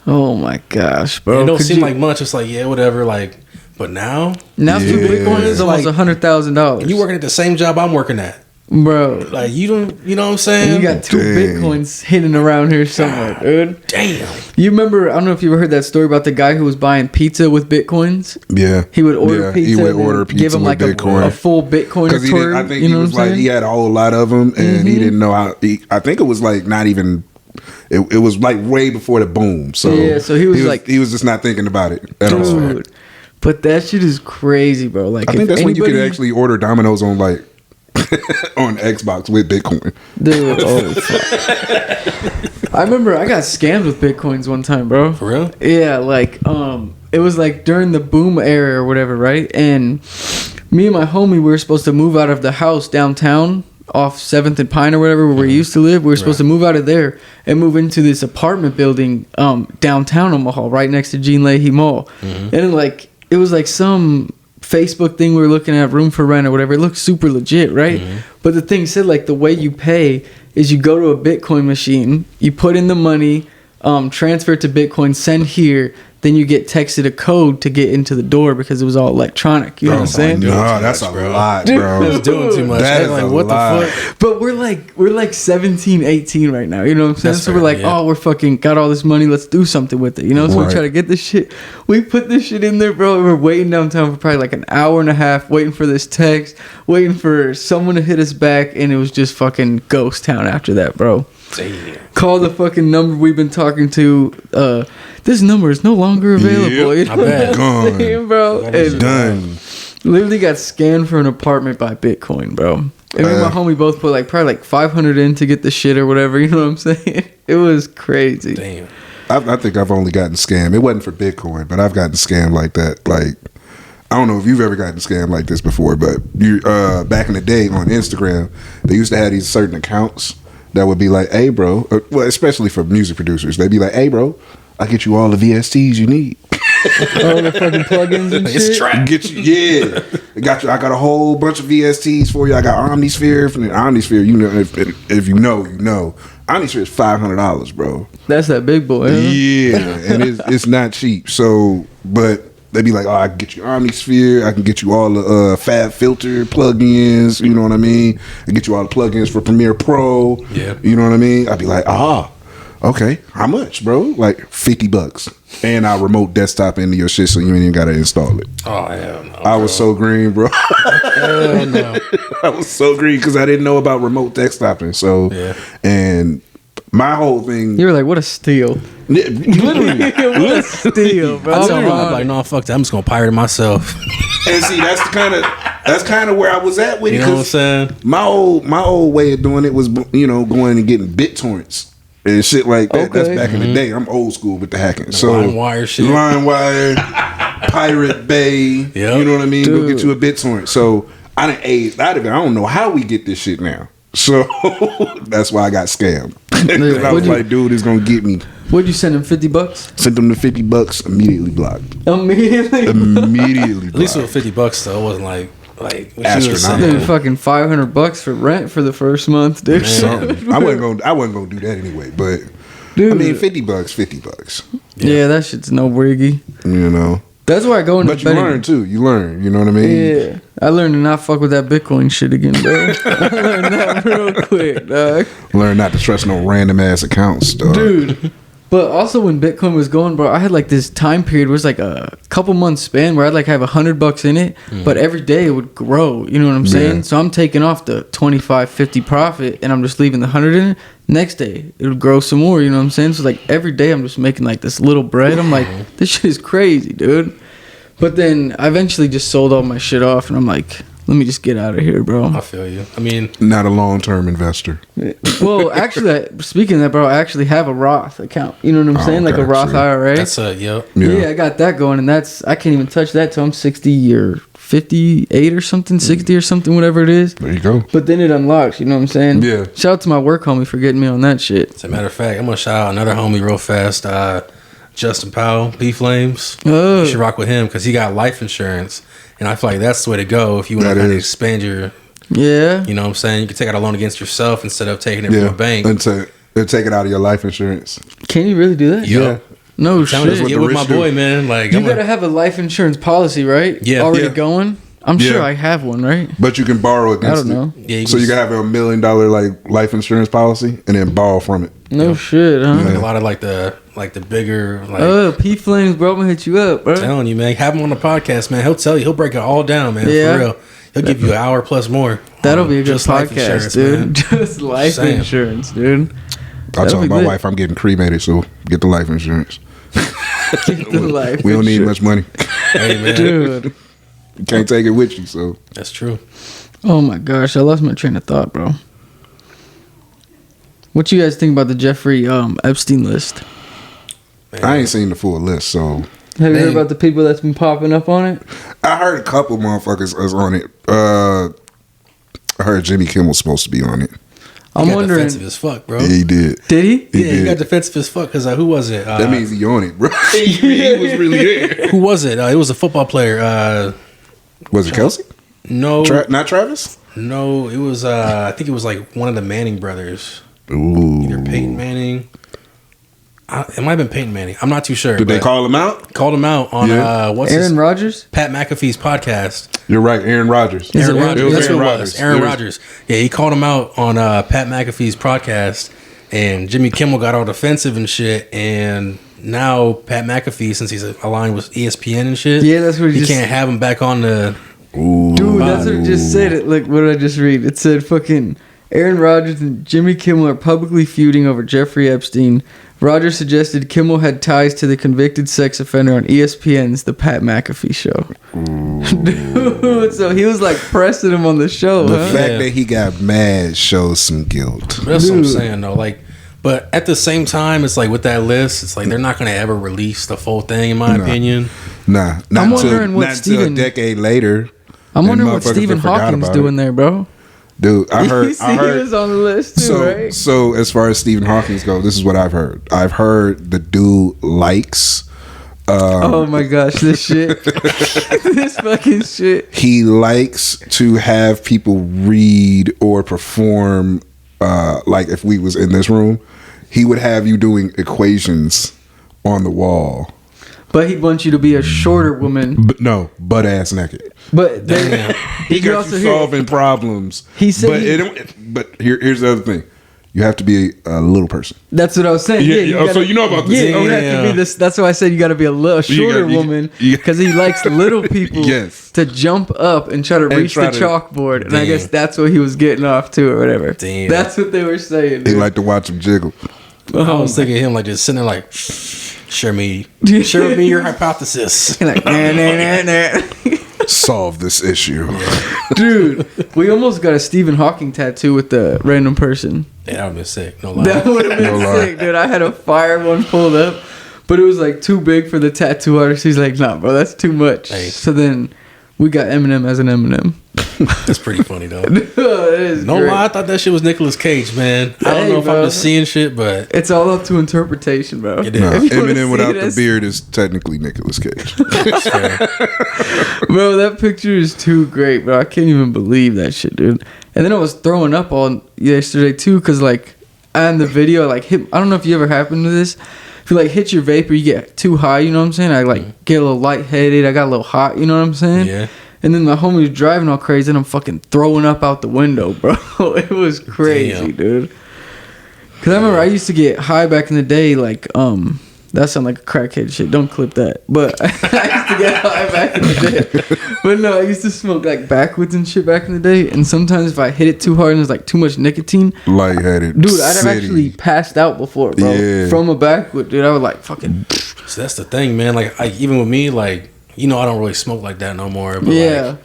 Speaker 1: Oh my gosh, bro.
Speaker 3: And it don't
Speaker 1: Could
Speaker 3: seem
Speaker 1: you-
Speaker 3: like much. It's like, yeah, whatever. Like, but now,
Speaker 1: now 2
Speaker 2: Yeah.
Speaker 1: Bitcoin is almost
Speaker 3: Like-
Speaker 1: $100,000.
Speaker 3: and you working at the same job I'm working at.
Speaker 1: Bro.
Speaker 3: Like, you don't, you know what I'm
Speaker 1: And
Speaker 3: saying?
Speaker 1: you got 2
Speaker 2: Dang.
Speaker 1: Bitcoins hidden around here somewhere, dude.
Speaker 3: Damn.
Speaker 1: You remember, I don't know if you ever heard that story about the guy who was buying pizza with Bitcoins.
Speaker 2: Yeah.
Speaker 1: He would order
Speaker 2: Yeah,
Speaker 1: pizza.
Speaker 2: he would
Speaker 1: and then
Speaker 2: order
Speaker 1: give
Speaker 2: pizza
Speaker 1: him
Speaker 2: with
Speaker 1: like
Speaker 2: Bitcoin.
Speaker 1: a full Bitcoin
Speaker 2: Because
Speaker 1: tour.
Speaker 2: I think
Speaker 1: you
Speaker 2: he
Speaker 1: know
Speaker 2: was
Speaker 1: what I'm
Speaker 2: like, he
Speaker 1: saying?
Speaker 2: had a whole lot of them and he didn't know how. I think it was like not even. It was like way before the boom. So
Speaker 1: Yeah, so he was like-
Speaker 2: he was just not thinking about it at all.
Speaker 1: Dude. But that shit is crazy, bro. Like,
Speaker 2: I think
Speaker 1: if
Speaker 2: that's when you
Speaker 1: anybody-
Speaker 2: could actually order Domino's on like on Xbox with Bitcoin.
Speaker 1: Dude, oh, fuck. I remember I got scammed with Bitcoins one time, bro.
Speaker 3: For real?
Speaker 1: Yeah, like it was like during the boom era or whatever, right? And me and my homie, we were supposed to move out of the house downtown off 7th and Pine or whatever where we used to live. We were supposed to move out of there and move into this apartment building downtown Omaha, right next to Jean Leahy Mall. And like it was like some Facebook thing we were looking at, room for rent or whatever. It looked super legit, right? But the thing said like the way you pay is you go to a Bitcoin machine, you put in the money, transfer it to Bitcoin, send here, then you get texted a code to get into the door because it was all electronic. You know what I'm saying?
Speaker 2: No, that's a lot, bro.
Speaker 3: That's doing too much.
Speaker 2: That
Speaker 3: They're
Speaker 2: is
Speaker 3: like,
Speaker 2: a
Speaker 3: what
Speaker 2: lot.
Speaker 3: the fuck?
Speaker 1: But we're like 17, 18 right now. You know what I'm saying?
Speaker 3: That's
Speaker 1: So we're
Speaker 3: fair,
Speaker 1: like,
Speaker 3: yeah.
Speaker 1: oh, we're fucking got all this money. Let's do something with it. You know? So we
Speaker 2: Right.
Speaker 1: try to get this shit. We put this shit in there, bro. And we're waiting downtown for probably like an hour and a half, waiting for this text, waiting for someone to hit us back. And it was just fucking ghost town after that, bro.
Speaker 3: Damn.
Speaker 1: Call the fucking number we've been talking to. This number is no longer available.
Speaker 2: Yep.
Speaker 1: You
Speaker 3: I
Speaker 1: know
Speaker 3: bet.
Speaker 1: what I'm saying, bro?
Speaker 3: That is
Speaker 1: And
Speaker 2: Done.
Speaker 1: literally got scanned for an apartment by Bitcoin, bro. And me and my homie both put like probably like 500 in to get the shit or whatever. You know what I'm saying? It was crazy.
Speaker 3: Damn.
Speaker 2: I think I've only gotten scammed. It wasn't for Bitcoin, but I've gotten scammed like that. Like, I don't know if you've ever gotten scammed like this before, but you back in the day on Instagram, they used to have these certain accounts that would be like, hey, bro, well, especially for music producers, they'd be like, hey, bro, I'll get you all the VSTs you need.
Speaker 1: All the fucking plugins and
Speaker 3: It's
Speaker 1: shit.
Speaker 3: trash.
Speaker 2: Get you, yeah. I got you. I got a whole bunch of VSTs for you. I got Omnisphere. From the Omnisphere, you know, if you know, you know. Omnisphere is $500, bro.
Speaker 1: That's that big boy. Huh?
Speaker 2: Yeah, and it's not cheap. So, but they be like, oh, I can get you Omnisphere. I can get you all the Fab Filter plugins. You know what I mean? I can get you all the plugins for Premiere Pro.
Speaker 3: Yeah.
Speaker 2: You know what I mean? I'd be like, okay, how much, bro? Like $50, and I'll remote desktop into your shit, so you ain't even gotta install it.
Speaker 3: Oh, hell no.
Speaker 2: I was so green, bro.
Speaker 3: Hell no.
Speaker 2: I was so green because I didn't know about remote desktopping. So,
Speaker 3: Yeah.
Speaker 2: and my whole thing,
Speaker 1: You were like, what a steal.
Speaker 2: literally.
Speaker 1: What a steal, bro.
Speaker 3: I tell him, I'm like, no, fuck that. I'm just gonna pirate it myself.
Speaker 2: And see, that's kind of where I was at with
Speaker 3: You
Speaker 2: it.
Speaker 3: know what I'm
Speaker 2: 'cause
Speaker 3: saying?
Speaker 2: my old way of doing it was, you know, going and getting BitTorrents and shit like that.
Speaker 1: Okay.
Speaker 2: That's back in the day. I'm old school with the hacking. So
Speaker 3: LimeWire shit.
Speaker 2: LimeWire, Pirate Bay.
Speaker 3: Yep.
Speaker 2: You know what I mean? Go
Speaker 1: Dude.
Speaker 2: get you a BitTorrent. So I didn't age out of it. I don't know how we get this shit now. So that's why I got scammed.
Speaker 1: Dude,
Speaker 2: I was like, dude is gonna get me.
Speaker 1: What'd you send him? $50?
Speaker 2: Sent them the $50, immediately blocked.
Speaker 1: Immediately.
Speaker 2: Immediately
Speaker 3: At least
Speaker 2: blocked.
Speaker 3: with $50 though, it wasn't like what you was
Speaker 2: Astronomical.
Speaker 3: saying.
Speaker 1: Dude, fucking $500 for rent for the first month, dude.
Speaker 2: Something. I wasn't gonna do that anyway, but
Speaker 1: Dude.
Speaker 2: I mean $50.
Speaker 1: Yeah, that shit's no wiggy.
Speaker 2: You know.
Speaker 1: That's why I go into
Speaker 2: But you learn too. You learn, you know what I mean?
Speaker 1: Yeah. I learned to not fuck with that Bitcoin shit again, bro. I learned that real quick, dog.
Speaker 2: Learn not to trust no random ass accounts, dog.
Speaker 1: Dude. But also when Bitcoin was going, bro, I had like this time period where it was like a couple months span where I'd like have $100 in it, but every day it would grow. You know what I'm saying?
Speaker 2: Yeah.
Speaker 1: So I'm taking off the 25, 50 profit and I'm just leaving the 100 in it. Next day it would grow some more. You know what I'm saying? So like every day I'm just making like this little bread. I'm like, this shit is crazy, dude. But then I eventually just sold all my shit off and I'm like, let me just get out of here, bro.
Speaker 3: I feel you. I mean,
Speaker 2: Not a long term investor.
Speaker 1: Well, actually, speaking of that, bro, I actually have a Roth account. You know what I'm saying? Like
Speaker 2: okay,
Speaker 1: a Roth
Speaker 2: see.
Speaker 1: IRA.
Speaker 3: that's yep.
Speaker 1: Yeah, I got that going, and I can't even touch that till I'm 60 or 58 or something, 60 or something, whatever it is.
Speaker 2: There you go.
Speaker 1: But then it unlocks, you know what I'm saying?
Speaker 2: Yeah.
Speaker 1: Shout out to my work homie for getting me on that shit.
Speaker 3: As a matter of fact, I'm gonna shout out another homie real fast. Justin Powell, P Flames.
Speaker 1: Oh.
Speaker 3: You should rock with him because he got life insurance, and I feel like that's the way to go if you want to
Speaker 2: That
Speaker 3: kind of
Speaker 2: is.
Speaker 3: expand your.
Speaker 1: Yeah.
Speaker 3: You know what I'm saying? You can take out a loan against yourself instead of taking it
Speaker 2: Yeah.
Speaker 3: from a bank.
Speaker 2: And take it out of your life insurance.
Speaker 1: Can you really do that?
Speaker 3: Yeah.
Speaker 1: No
Speaker 3: Tell me
Speaker 1: shit.
Speaker 3: to get
Speaker 2: the
Speaker 3: with my
Speaker 2: rich do.
Speaker 3: boy, man. Like
Speaker 1: You
Speaker 3: I'm
Speaker 1: gotta have a life insurance policy, right?
Speaker 3: Yeah.
Speaker 1: Already
Speaker 2: Yeah.
Speaker 1: going? I'm
Speaker 2: Yeah.
Speaker 1: sure I have one, right?
Speaker 2: But you can borrow against
Speaker 1: I don't know.
Speaker 3: Yeah,
Speaker 2: So you can have a $1 million like life insurance policy and then borrow from it.
Speaker 1: No shit, huh?
Speaker 3: like a lot of like the bigger like.
Speaker 1: Oh, P Flames, bro, I'm gonna hit you up, bro.
Speaker 3: Telling you, man, have him on the podcast, man. He'll tell you, he'll break it all down, man.
Speaker 1: Yeah.
Speaker 3: For real, he'll give you an hour plus more.
Speaker 1: That'll
Speaker 3: on
Speaker 1: be a good
Speaker 3: just life
Speaker 1: podcast,
Speaker 3: insurance,
Speaker 1: dude.
Speaker 3: man.
Speaker 1: Just life
Speaker 3: Saying.
Speaker 1: insurance, dude.
Speaker 2: I
Speaker 1: That'll
Speaker 2: told
Speaker 1: be
Speaker 2: my
Speaker 1: lit.
Speaker 2: wife I'm getting cremated, so get the life insurance.
Speaker 1: Get the life
Speaker 2: We don't need
Speaker 1: insurance.
Speaker 2: much money.
Speaker 3: Hey, man,
Speaker 1: Dude.
Speaker 2: You can't take it with you, so
Speaker 3: that's true.
Speaker 1: Oh my gosh, I lost my train of thought, bro. What you guys think about the Jeffrey Epstein list?
Speaker 3: Man.
Speaker 2: I ain't seen the full list, so
Speaker 1: Have you heard
Speaker 3: Man.
Speaker 1: about the people that's been popping up on it?
Speaker 2: I heard a couple motherfuckers was on it. I heard Jimmy Kimmel's supposed to be on it.
Speaker 1: I'm
Speaker 3: He got
Speaker 1: wondering,
Speaker 3: defensive as fuck, bro.
Speaker 2: Yeah, he did.
Speaker 1: did he?
Speaker 2: He
Speaker 3: Yeah, he
Speaker 2: did.
Speaker 3: got defensive as fuck because who was it?
Speaker 2: That means he on it, bro. he was really there.
Speaker 3: Who was it? It was a football player.
Speaker 2: Was it Kelsey?
Speaker 3: No,
Speaker 2: Not Travis?
Speaker 3: no, it was. I think it was like one of the Manning brothers,
Speaker 2: Ooh.
Speaker 3: either Peyton Manning. It might have been Peyton Manning. I'm not too sure.
Speaker 2: Did they
Speaker 3: but
Speaker 2: call him out?
Speaker 3: called him out on
Speaker 2: Yeah.
Speaker 3: what's
Speaker 1: Aaron
Speaker 3: his
Speaker 1: Rodgers?
Speaker 3: Pat McAfee's podcast.
Speaker 2: You're right, Aaron Rodgers.
Speaker 1: Is
Speaker 3: Aaron
Speaker 1: it
Speaker 3: Rodgers.
Speaker 2: Aaron
Speaker 3: That's who it
Speaker 2: Rodgers?
Speaker 3: was. Aaron
Speaker 2: It was-
Speaker 3: Rodgers. Yeah, he called him out on Pat McAfee's podcast, and Jimmy Kimmel got all defensive and shit. And now Pat McAfee, since he's aligned with ESPN and shit,
Speaker 1: Yeah, that's what he
Speaker 3: he
Speaker 1: just-
Speaker 3: can't have him back on the.
Speaker 2: Ooh.
Speaker 1: Dude, that's what it just said. It. Look, what did I just read? It said fucking Aaron Rodgers and Jimmy Kimmel are publicly feuding over Jeffrey Epstein. Rodgers suggested Kimmel had ties to the convicted sex offender on ESPN's The Pat McAfee Show. Dude, so he was like pressing him on the show,
Speaker 2: The
Speaker 1: huh?
Speaker 2: fact
Speaker 3: Yeah.
Speaker 2: that he got mad shows some guilt.
Speaker 3: That's what I'm
Speaker 1: Dude.
Speaker 3: saying though. Like, but at the same time, it's like with that list, it's like they're not gonna ever release the full thing, in my
Speaker 2: No.
Speaker 3: opinion.
Speaker 2: Nah, not
Speaker 1: I'm
Speaker 2: until
Speaker 1: wondering what
Speaker 2: not until a
Speaker 1: Stephen-
Speaker 2: decade later.
Speaker 1: I'm
Speaker 2: and
Speaker 1: wondering what
Speaker 2: motherfuckers
Speaker 1: Stephen
Speaker 2: forgot
Speaker 1: Hawking's
Speaker 2: about
Speaker 1: doing
Speaker 2: it.
Speaker 1: there, bro.
Speaker 2: Dude, I heard.
Speaker 1: he was on the list too, right?
Speaker 2: So as far as Stephen Hawking's go, this is what I've heard. I've heard the dude likes.
Speaker 1: Oh my gosh, this shit. This fucking shit.
Speaker 2: He likes to have people read or perform. Like if we was in this room, he would have you doing equations on the wall.
Speaker 1: But he'd want you to be a shorter woman.
Speaker 2: But no, butt ass naked.
Speaker 1: But then,
Speaker 2: He
Speaker 1: did you
Speaker 2: got
Speaker 1: also
Speaker 2: you
Speaker 1: hear?
Speaker 2: solving problems.
Speaker 1: He said
Speaker 2: but
Speaker 1: he-
Speaker 2: but here's the other thing. You have to be a little person.
Speaker 1: That's what I was saying.
Speaker 2: Yeah,
Speaker 1: Yeah,
Speaker 2: yeah.
Speaker 1: you
Speaker 2: Oh, so you know about this.
Speaker 1: Yeah, you
Speaker 2: Okay.
Speaker 1: have to be this. That's why I said you got to be a little shorter
Speaker 2: you-
Speaker 1: woman
Speaker 2: you-
Speaker 1: because he likes little people
Speaker 2: Yes.
Speaker 1: to jump up and try to reach
Speaker 2: try
Speaker 1: the
Speaker 2: to-
Speaker 1: chalkboard. And I
Speaker 3: Damn.
Speaker 1: guess that's what he was getting off to or whatever.
Speaker 3: Damn.
Speaker 1: That's what they were saying.
Speaker 2: He
Speaker 1: dude.
Speaker 2: like to watch him jiggle.
Speaker 3: I was thinking of him like just sitting there like, share me your hypothesis.
Speaker 1: Like, nah, nah, nah, nah.
Speaker 2: Solve this issue.
Speaker 1: Dude, we almost got a Stephen Hawking tattoo with the random person.
Speaker 3: Yeah, that would have been sick. No lie.
Speaker 1: That would have been
Speaker 2: No lie.
Speaker 1: sick, dude. I had a fire one pulled up, but it was like too big for the tattoo artist. He's like, nah, bro, that's too much.
Speaker 3: Hey.
Speaker 1: So then we got Eminem as an Eminem.
Speaker 3: That's pretty funny though.
Speaker 1: It is
Speaker 3: No
Speaker 1: great.
Speaker 3: lie, I thought that shit was Nicolas Cage, man. I don't
Speaker 1: Hey,
Speaker 3: know if
Speaker 1: bro.
Speaker 3: I'm just seeing shit, but
Speaker 1: It's all up to interpretation, bro.
Speaker 3: It is.
Speaker 2: Nah,
Speaker 1: If you wanna
Speaker 2: Eminem
Speaker 1: see
Speaker 2: without
Speaker 1: it,
Speaker 2: the beard is technically Nicolas Cage.
Speaker 3: it's fair.
Speaker 1: Bro, that picture is too great, bro. I can't even believe that shit, dude. And then I was throwing up all yesterday too, cause like on the video, like hit. I don't know if you ever happened to this. If you like hit your vape or you get too high, you know what I'm saying? I like get a little lightheaded. I got a little hot, you know what I'm saying?
Speaker 3: Yeah.
Speaker 1: And then my homie was driving all crazy, and I'm fucking throwing up out the window, bro. It was crazy,
Speaker 3: Damn.
Speaker 1: dude. Cause I remember I used to get high back in the day, like that sound like a crackhead shit. Don't clip that. But I used to get high back in the day. But no, I used to smoke like backwards and shit back in the day. And sometimes if I hit it too hard and there's like too much nicotine,
Speaker 2: Lightheaded.
Speaker 1: dude, I'd have
Speaker 2: city.
Speaker 1: actually passed out before, bro.
Speaker 2: Yeah.
Speaker 1: From a backwood, dude. I would like fucking.
Speaker 3: So that's the thing, man. Like even with me, like I don't really smoke like that no more. But
Speaker 1: Yeah.
Speaker 3: like,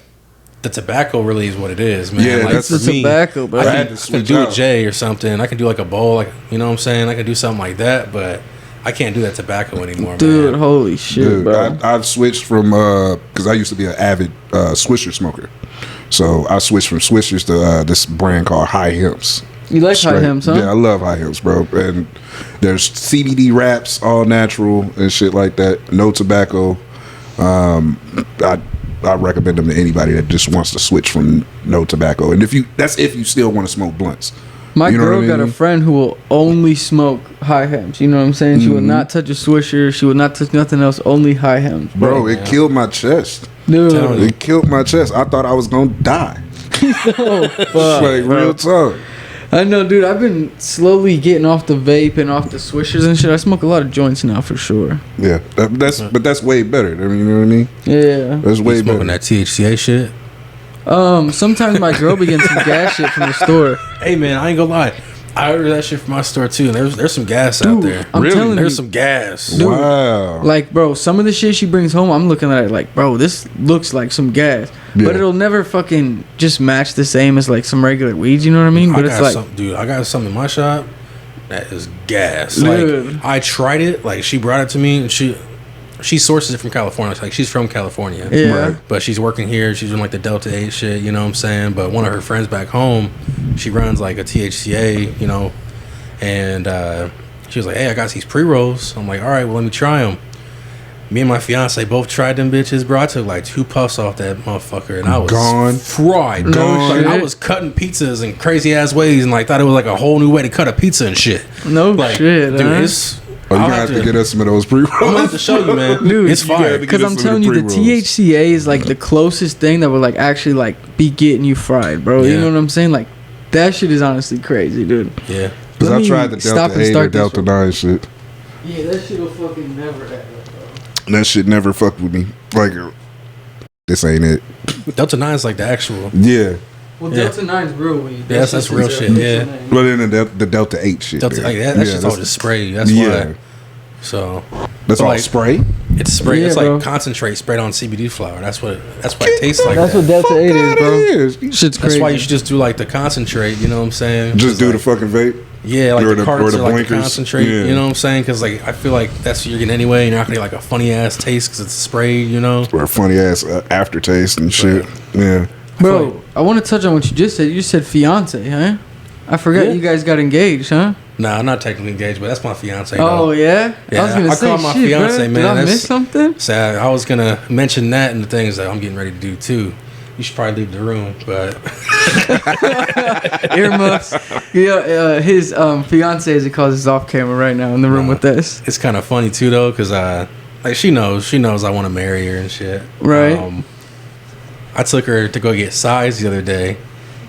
Speaker 3: the tobacco really is what it is, man.
Speaker 2: Yeah,
Speaker 3: like,
Speaker 2: that's
Speaker 1: It's the tobacco, bro.
Speaker 2: I
Speaker 3: I
Speaker 2: had
Speaker 3: can,
Speaker 2: to
Speaker 3: I can
Speaker 2: switch
Speaker 3: do a
Speaker 2: out.
Speaker 3: J or something. I can do like a bowl, like you know what I'm saying. I can do something like that, but I can't do that tobacco anymore,
Speaker 1: Dude,
Speaker 3: man.
Speaker 1: holy shit,
Speaker 2: Dude,
Speaker 1: bro.
Speaker 2: I've switched from because I used to be an avid Swisher smoker, so I switched from Swishers to this brand called High Hemps.
Speaker 1: You like high
Speaker 2: Straight.
Speaker 1: hems, huh?
Speaker 2: Yeah, I love High Hemps, bro. And there's CBD wraps, all natural and shit like that. No tobacco. I recommend them to anybody that just wants to switch from no tobacco. And if you still want to smoke blunts.
Speaker 1: My
Speaker 2: You know
Speaker 1: girl
Speaker 2: what I
Speaker 1: got a
Speaker 2: mean?
Speaker 1: friend who will only smoke high hems. You know what I'm saying? She will
Speaker 2: Mm-hmm.
Speaker 1: not touch a swisher. She will not touch nothing else. Only high hems,
Speaker 2: Bro, it killed my chest.
Speaker 1: Dude,
Speaker 3: Telling you.
Speaker 2: It killed my chest. I thought I was gonna die.
Speaker 1: oh, fuck,
Speaker 2: Like
Speaker 1: bro.
Speaker 2: real talk.
Speaker 1: I know, dude. I've been slowly getting off the vape and off the swishers and shit. I smoke a lot of joints now for sure.
Speaker 2: Yeah, that's way better. I mean, you know what I mean?
Speaker 1: Yeah.
Speaker 2: That's way
Speaker 3: You smoking
Speaker 2: better.
Speaker 3: that THCA shit?
Speaker 1: Sometimes my girl be getting some gas shit from the store.
Speaker 3: Hey man, I ain't gonna lie. I ordered that shit from my store too, and there's some gas out
Speaker 1: Dude,
Speaker 3: there.
Speaker 1: I'm
Speaker 2: Really?
Speaker 1: telling
Speaker 3: There's
Speaker 1: you.
Speaker 3: some gas.
Speaker 1: Dude.
Speaker 2: Wow.
Speaker 1: Like, bro, some of the shit she brings home, I'm looking at it like, bro, this looks like some gas.
Speaker 2: Yeah.
Speaker 1: But it'll never fucking just match the same as like some regular weed, you know what I mean? But it's like,
Speaker 3: I got something in my shop that is gas.
Speaker 1: Dude.
Speaker 3: Like I tried it. Like she brought it to me, and she sources it from California. It's like she's from California.
Speaker 1: yeah.
Speaker 2: Right.
Speaker 3: But she's working here. She's doing like the Delta 8 shit, you know what I'm saying? But one of her friends back home, she runs like a THCA, you know, and she was like, hey, I got these pre-rolls. I'm like, all right, well, let me try them. Me and my fiance both tried them bitches, bro. I took like 2 puffs off that motherfucker, and I was
Speaker 2: Gone.
Speaker 3: fried.
Speaker 1: No
Speaker 3: Like,
Speaker 1: shit.
Speaker 3: I was cutting pizzas in crazy ass ways, and like thought it was like a whole new way to cut a pizza and shit.
Speaker 1: No
Speaker 3: Like,
Speaker 1: shit,
Speaker 3: dude,
Speaker 1: huh?
Speaker 3: it's.
Speaker 2: Oh, you're
Speaker 3: I'll
Speaker 2: gonna have to get us some of those pre-rolls.
Speaker 3: I'm gonna have to show you, man.
Speaker 1: Dude,
Speaker 3: it's
Speaker 2: you gotta
Speaker 3: fire.
Speaker 2: be-
Speaker 1: Because
Speaker 2: Get
Speaker 1: I'm
Speaker 2: us some
Speaker 1: telling
Speaker 2: of
Speaker 1: you,
Speaker 2: the
Speaker 1: the
Speaker 2: pre-rolls.
Speaker 1: THCA is like the closest thing that would like actually like be getting you fried, bro. You
Speaker 3: Yeah.
Speaker 1: know what I'm saying? Like, that shit is honestly crazy, dude.
Speaker 3: Yeah.
Speaker 2: Because
Speaker 1: Let
Speaker 2: I
Speaker 1: me
Speaker 2: tried the
Speaker 1: stop
Speaker 2: Delta
Speaker 1: and
Speaker 2: 8 or
Speaker 1: start this
Speaker 2: Delta
Speaker 1: one.
Speaker 2: 9 shit.
Speaker 1: Yeah, that shit will fucking never add up, bro.
Speaker 2: That shit never fucked with me. Like, this ain't it.
Speaker 3: Delta 9 is like the actual.
Speaker 2: Yeah.
Speaker 1: Well,
Speaker 3: Yeah.
Speaker 1: Delta 9's real weed.
Speaker 3: Yeah, that's
Speaker 1: shit's
Speaker 3: real
Speaker 1: a
Speaker 3: shit,
Speaker 1: official
Speaker 3: yeah.
Speaker 1: name.
Speaker 2: But then the Delta 8 shit.
Speaker 3: Delta,
Speaker 2: there.
Speaker 3: like that, that's just all just spray. That's
Speaker 2: yeah.
Speaker 3: why. So
Speaker 2: That's
Speaker 3: but
Speaker 2: all
Speaker 3: like,
Speaker 2: spray?
Speaker 3: It's spray.
Speaker 1: Yeah,
Speaker 3: it's
Speaker 1: bro.
Speaker 3: like concentrate sprayed on CBD flower. That's what it tastes like.
Speaker 1: That's
Speaker 3: that.
Speaker 1: what Delta 8 is, bro.
Speaker 2: Is.
Speaker 1: Shit's
Speaker 3: That's
Speaker 1: crazy.
Speaker 3: why you should just do like the concentrate. You know what I'm saying?
Speaker 2: Just do
Speaker 3: like,
Speaker 2: the fucking vape?
Speaker 3: yeah, like
Speaker 2: or
Speaker 3: the
Speaker 2: the-
Speaker 3: carts
Speaker 2: or the
Speaker 3: are like the
Speaker 2: blinkers.
Speaker 3: concentrate.
Speaker 2: Yeah.
Speaker 3: You know what I'm saying? Because like I feel like that's what you're getting anyway. You're not gonna get like a funny ass taste because it's sprayed. You know?
Speaker 2: Or a funny ass aftertaste and shit. Yeah.
Speaker 1: Bro, I want to touch on what you just said. You said fiance, huh? I forgot
Speaker 3: Yeah.
Speaker 1: you guys got engaged, huh?
Speaker 3: Nah, I'm not technically engaged, but that's my fiance.
Speaker 1: Oh,
Speaker 3: though.
Speaker 1: yeah?
Speaker 3: Yeah,
Speaker 1: I was going to
Speaker 3: I
Speaker 1: say,
Speaker 3: call my
Speaker 1: shit,
Speaker 3: fiance,
Speaker 1: bro.
Speaker 3: man,
Speaker 1: Did I
Speaker 3: that's-
Speaker 1: miss something?
Speaker 3: So I was gonna mention that and the things that I'm getting ready to do too. You should probably leave the room, but
Speaker 1: Earmuffs. Yeah, his fiance, as he calls, is off camera right now in the room with us.
Speaker 3: it's kind of funny too though, cause like she knows I want to marry her and shit.
Speaker 1: Right.
Speaker 3: I took her to go get size the other day,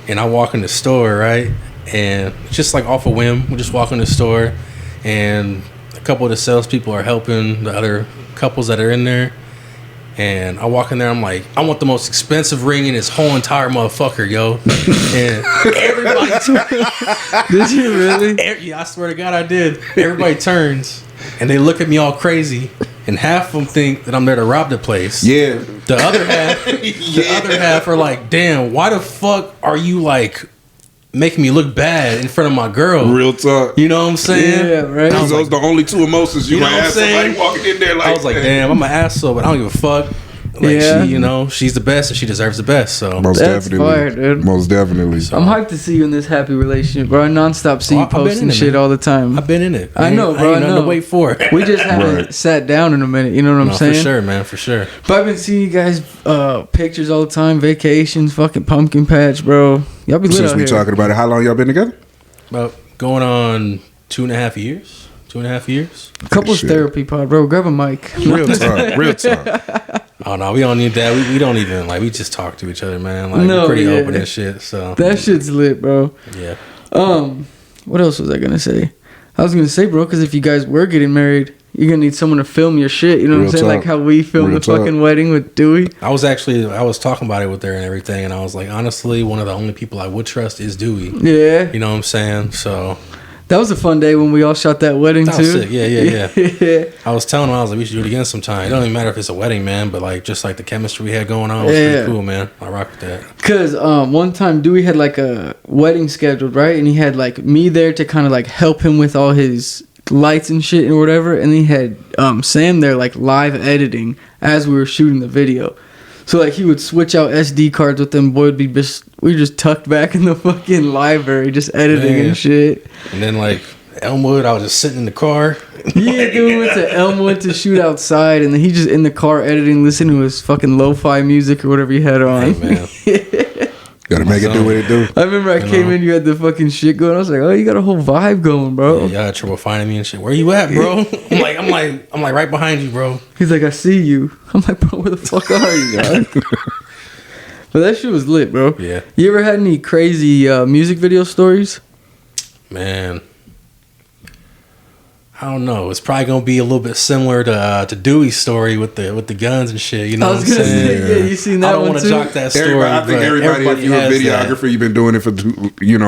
Speaker 3: and I walk in the store, right, and just like off a whim, we just walk in the store, and a couple of the salespeople are helping the other couples that are in there. And I walk in there, I'm like, I want the most expensive ring in this whole entire motherfucker, yo. And everybody
Speaker 1: Did you really?
Speaker 3: yeah, I swear to God, I did. Everybody turns and they look at me all crazy, and half of them think that I'm there to rob the place.
Speaker 2: Yeah.
Speaker 3: The other half are like, damn, why the fuck are you like making me look bad in front of my girl?
Speaker 2: Real talk.
Speaker 3: You know what I'm saying?
Speaker 1: Yeah, right.
Speaker 3: I was
Speaker 2: Those
Speaker 3: like,
Speaker 2: the only two emotions you
Speaker 3: You know
Speaker 2: might
Speaker 3: what I'm
Speaker 2: have somebody
Speaker 3: saying?
Speaker 2: walking in there like
Speaker 3: I was like, damn, I'm an asshole, but I don't give a fuck. Like
Speaker 1: Yeah.
Speaker 3: she, you know, she's the best and she deserves the best. So
Speaker 2: Most
Speaker 1: That's
Speaker 2: definitely.
Speaker 1: fire, dude.
Speaker 2: Most definitely.
Speaker 1: I'm hyped to see you in this happy relationship, bro. I nonstop see you
Speaker 3: I've been
Speaker 1: posting
Speaker 3: in it,
Speaker 1: shit
Speaker 3: man.
Speaker 1: all the time.
Speaker 3: I've been in it.
Speaker 1: I know, bro.
Speaker 3: I ain't
Speaker 1: I
Speaker 3: nothing
Speaker 1: know.
Speaker 3: to wait for.
Speaker 1: We just haven't
Speaker 2: Right.
Speaker 1: sat down in a minute. You know what I'm
Speaker 3: No,
Speaker 1: saying?
Speaker 3: for sure, man, for sure.
Speaker 1: But I've been seeing you guys pictures all the time, vacations, fucking pumpkin patch, bro. Y'all be lit
Speaker 2: Since
Speaker 1: out
Speaker 2: we
Speaker 1: here.
Speaker 2: talking about it, how long y'all been together?
Speaker 3: About going on 2.5 years. 2.5 years.
Speaker 1: Couples
Speaker 2: Shit.
Speaker 1: therapy pod, bro. Grab a mic.
Speaker 2: Real talk. Real talk.
Speaker 3: Oh no, we don't need that. We don't even like. We just talk to each other, man. Like
Speaker 1: No,
Speaker 3: we're pretty
Speaker 1: yeah.
Speaker 3: open and shit. So
Speaker 1: That shit's lit, bro.
Speaker 3: yeah.
Speaker 1: What else was I gonna say? I was gonna say, bro, because if you guys were getting married, you're gonna need someone to film your shit. You know what
Speaker 2: Real
Speaker 1: I'm saying?
Speaker 2: talk.
Speaker 1: Like how we filmed
Speaker 2: Real
Speaker 1: the fucking
Speaker 2: talk.
Speaker 1: wedding with Dewey.
Speaker 3: I was talking about it with her and everything, and I was like, honestly, one of the only people I would trust is Dewey.
Speaker 1: Yeah,
Speaker 3: You know what I'm saying? So
Speaker 1: that was a fun day when we all shot that wedding
Speaker 3: that
Speaker 1: too.
Speaker 3: was sick. Yeah.
Speaker 1: yeah.
Speaker 3: I was telling him, I was like, we should do it again sometime. It don't even matter if it's a wedding, man, but like just like the chemistry we had going on was
Speaker 1: Yeah.
Speaker 3: pretty cool, man. I rock with that.
Speaker 1: Cause one time Dewey had like a wedding scheduled, right? And he had like me there to kind of like help him with all his lights and shit and whatever. And he had Sam there like live editing as we were shooting the video. So like he would switch out SD cards with them. Boy, would be we just tucked back in the fucking library, just editing
Speaker 3: Man.
Speaker 1: and shit.
Speaker 3: And then like Elmwood, I was just sitting in the car.
Speaker 1: Yeah, dude, we went to Elmwood to shoot outside, and then he just in the car editing, listening to his fucking lo-fi music or whatever he had on.
Speaker 3: Hey, man.
Speaker 2: Gotta make it do what it do.
Speaker 1: I remember I came in, you had the fucking shit going. I was like, oh, you got a whole vibe going, bro.
Speaker 3: Y'all had trouble finding me and shit. Where you at, bro? I'm like right behind you, bro.
Speaker 1: He's like, I see you. I'm like, bro, where the fuck are you, guys? But that shit was lit, bro.
Speaker 3: Yeah.
Speaker 1: You ever had any crazy music video stories?
Speaker 3: Man, I don't know. It's probably gonna be a little bit similar to Dewey's story with the guns and shit. You know
Speaker 1: I
Speaker 3: what
Speaker 1: was
Speaker 3: I'm
Speaker 1: gonna
Speaker 3: saying?
Speaker 1: say, yeah, you seen that
Speaker 3: I don't
Speaker 1: one
Speaker 3: want
Speaker 1: too?
Speaker 3: to jock that story.
Speaker 2: Everybody, I think
Speaker 3: but
Speaker 2: everybody if you're a
Speaker 3: has that.
Speaker 2: videographer, you've been doing it for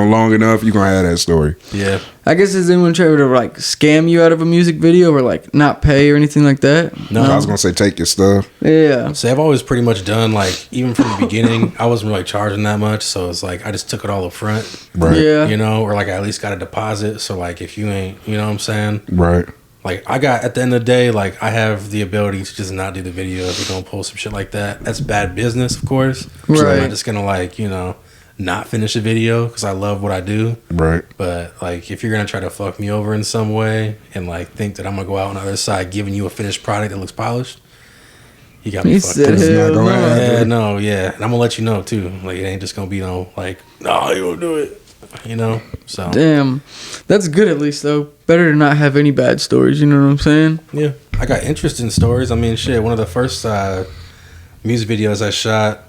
Speaker 2: long enough, you're gonna have that story.
Speaker 3: Yeah.
Speaker 1: I guess has anyone tried to like scam you out of a music video or like not pay or anything like that?
Speaker 3: No.
Speaker 2: I was gonna say take your stuff.
Speaker 1: Yeah.
Speaker 3: So I've always pretty much done like even from the beginning. I wasn't really charging that much, so it's like I just took it all up front.
Speaker 2: Right.
Speaker 1: Yeah.
Speaker 3: You know, or like I at least got a deposit. So like if you ain't, you know what I'm saying?
Speaker 2: Right.
Speaker 3: Like I got at the end of the day, like I have the ability to just not do the video if we're gonna pull some shit like that. That's bad business, of course. So I'm
Speaker 1: Right.
Speaker 3: not just gonna like, you know, not finish a video because I love what I do.
Speaker 2: Right.
Speaker 3: But like if you're gonna try to fuck me over in some way and like think that I'm gonna go out on the other side giving you a finished product that looks polished, you got me
Speaker 1: He
Speaker 3: fucked
Speaker 1: said,
Speaker 3: up.
Speaker 2: It's not
Speaker 1: hell
Speaker 2: gonna
Speaker 1: no.
Speaker 2: happen.
Speaker 3: Yeah, no, yeah. And I'm gonna let you know too. Like it ain't just gonna be no like, no, you won't do it. You know? So
Speaker 1: Damn. That's good at least though. Better to not have any bad stories, you know what I'm saying?
Speaker 3: yeah. I got interesting stories. I mean shit, one of the first music videos I shot,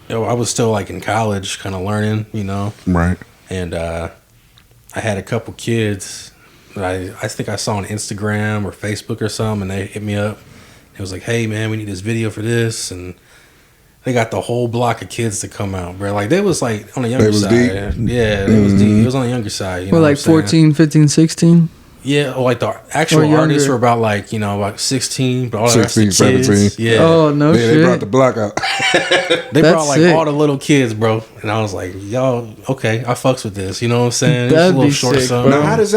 Speaker 3: I was still like in college kinda learning, you know.
Speaker 2: Right.
Speaker 3: And I had a couple kids that I think I saw on Instagram or Facebook or something, and they hit me up. It was like, hey man, we need this video for this, and they got the whole block of kids to come out, bro. Like they was like on the younger
Speaker 2: was
Speaker 3: side.
Speaker 2: deep.
Speaker 3: Yeah, it was deep. It was on the younger side. You know
Speaker 1: Well,
Speaker 3: what
Speaker 1: like
Speaker 3: I'm saying?
Speaker 1: 14, 15, 16?
Speaker 3: Yeah, or like the
Speaker 1: Or
Speaker 3: actual
Speaker 1: younger.
Speaker 3: artists were about like, you know, about 16, but all the rest
Speaker 2: 16,
Speaker 3: of the kids,
Speaker 2: 17.
Speaker 3: yeah.
Speaker 1: Oh, no
Speaker 2: Yeah,
Speaker 1: shit.
Speaker 2: they brought the block out.
Speaker 3: They
Speaker 1: That's
Speaker 3: brought like
Speaker 1: sick.
Speaker 3: all the little kids, bro. And I was like, y'all, okay, I fucks with this. You know what I'm saying?
Speaker 1: That'd
Speaker 3: It's a little
Speaker 1: be
Speaker 3: short
Speaker 1: sick,
Speaker 3: something.
Speaker 1: bro.
Speaker 2: Now, how does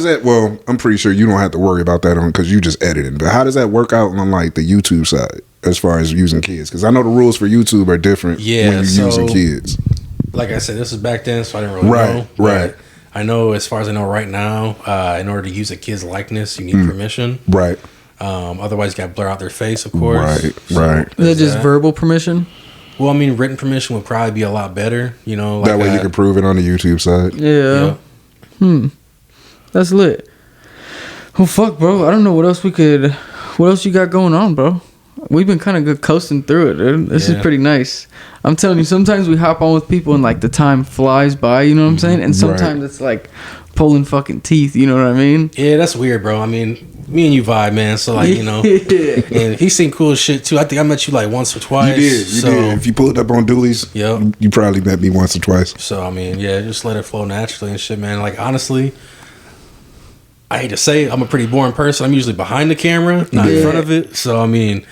Speaker 2: that? Well, I'm pretty sure you don't have to worry about that on because you just editing. But how does that work out on like the YouTube side as far as using kids? Because I know the rules for YouTube are different
Speaker 3: Yeah,
Speaker 2: when you're
Speaker 3: so-
Speaker 2: using kids.
Speaker 3: Like I said, this was back then, so I didn't really
Speaker 2: Right,
Speaker 3: know.
Speaker 2: right.
Speaker 3: But I know, as far as I know right now, in order to use a kid's likeness, you need permission.
Speaker 2: Right.
Speaker 3: Otherwise, you got to blur out their face, of course.
Speaker 2: Right,
Speaker 3: So
Speaker 2: right.
Speaker 1: Is that
Speaker 3: there's
Speaker 1: just
Speaker 3: that.
Speaker 1: verbal permission?
Speaker 3: Well, I mean, written permission would probably be a lot better. You know, like
Speaker 2: That way you can prove it on the YouTube side.
Speaker 1: Yeah.
Speaker 3: yeah.
Speaker 1: That's lit. Well, fuck, bro. I don't know what else you got going on, bro? We've been kind of good coasting through it, dude. This is
Speaker 3: Yeah.
Speaker 1: pretty nice. I'm telling you, sometimes we hop on with people and like the time flies by, you know what I'm saying? And sometimes it's like pulling fucking teeth, you know what I mean?
Speaker 3: Yeah, that's weird, bro. I mean, me and you vibe, man. So, like, you know,
Speaker 1: Yeah.
Speaker 3: and he seen cool as shit, too. I think I met you, like, once or twice.
Speaker 2: You did.
Speaker 3: so,
Speaker 2: If you pulled up on Dooley's,
Speaker 3: Yep.
Speaker 2: you probably met me once or twice.
Speaker 3: So, I mean, yeah, just let it flow naturally and shit, man. Like, honestly, I hate to say it, I'm a pretty boring person. I'm usually behind the camera, not in
Speaker 1: Yeah.
Speaker 3: front of it. So, I mean,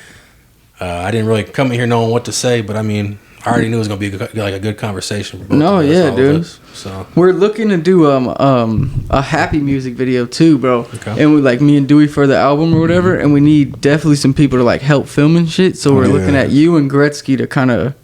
Speaker 3: I didn't really come in here knowing what to say, but I mean, I already knew it was gonna be like a good conversation. For both
Speaker 1: No,
Speaker 3: of us,
Speaker 1: yeah,
Speaker 3: all
Speaker 1: dude.
Speaker 3: of us, so
Speaker 1: We're looking to do a happy music video too, bro.
Speaker 3: Okay.
Speaker 1: And we like me and Dewey for the album or whatever, and we need definitely some people to like help film and shit. So we're looking at you and Gretzky to kind of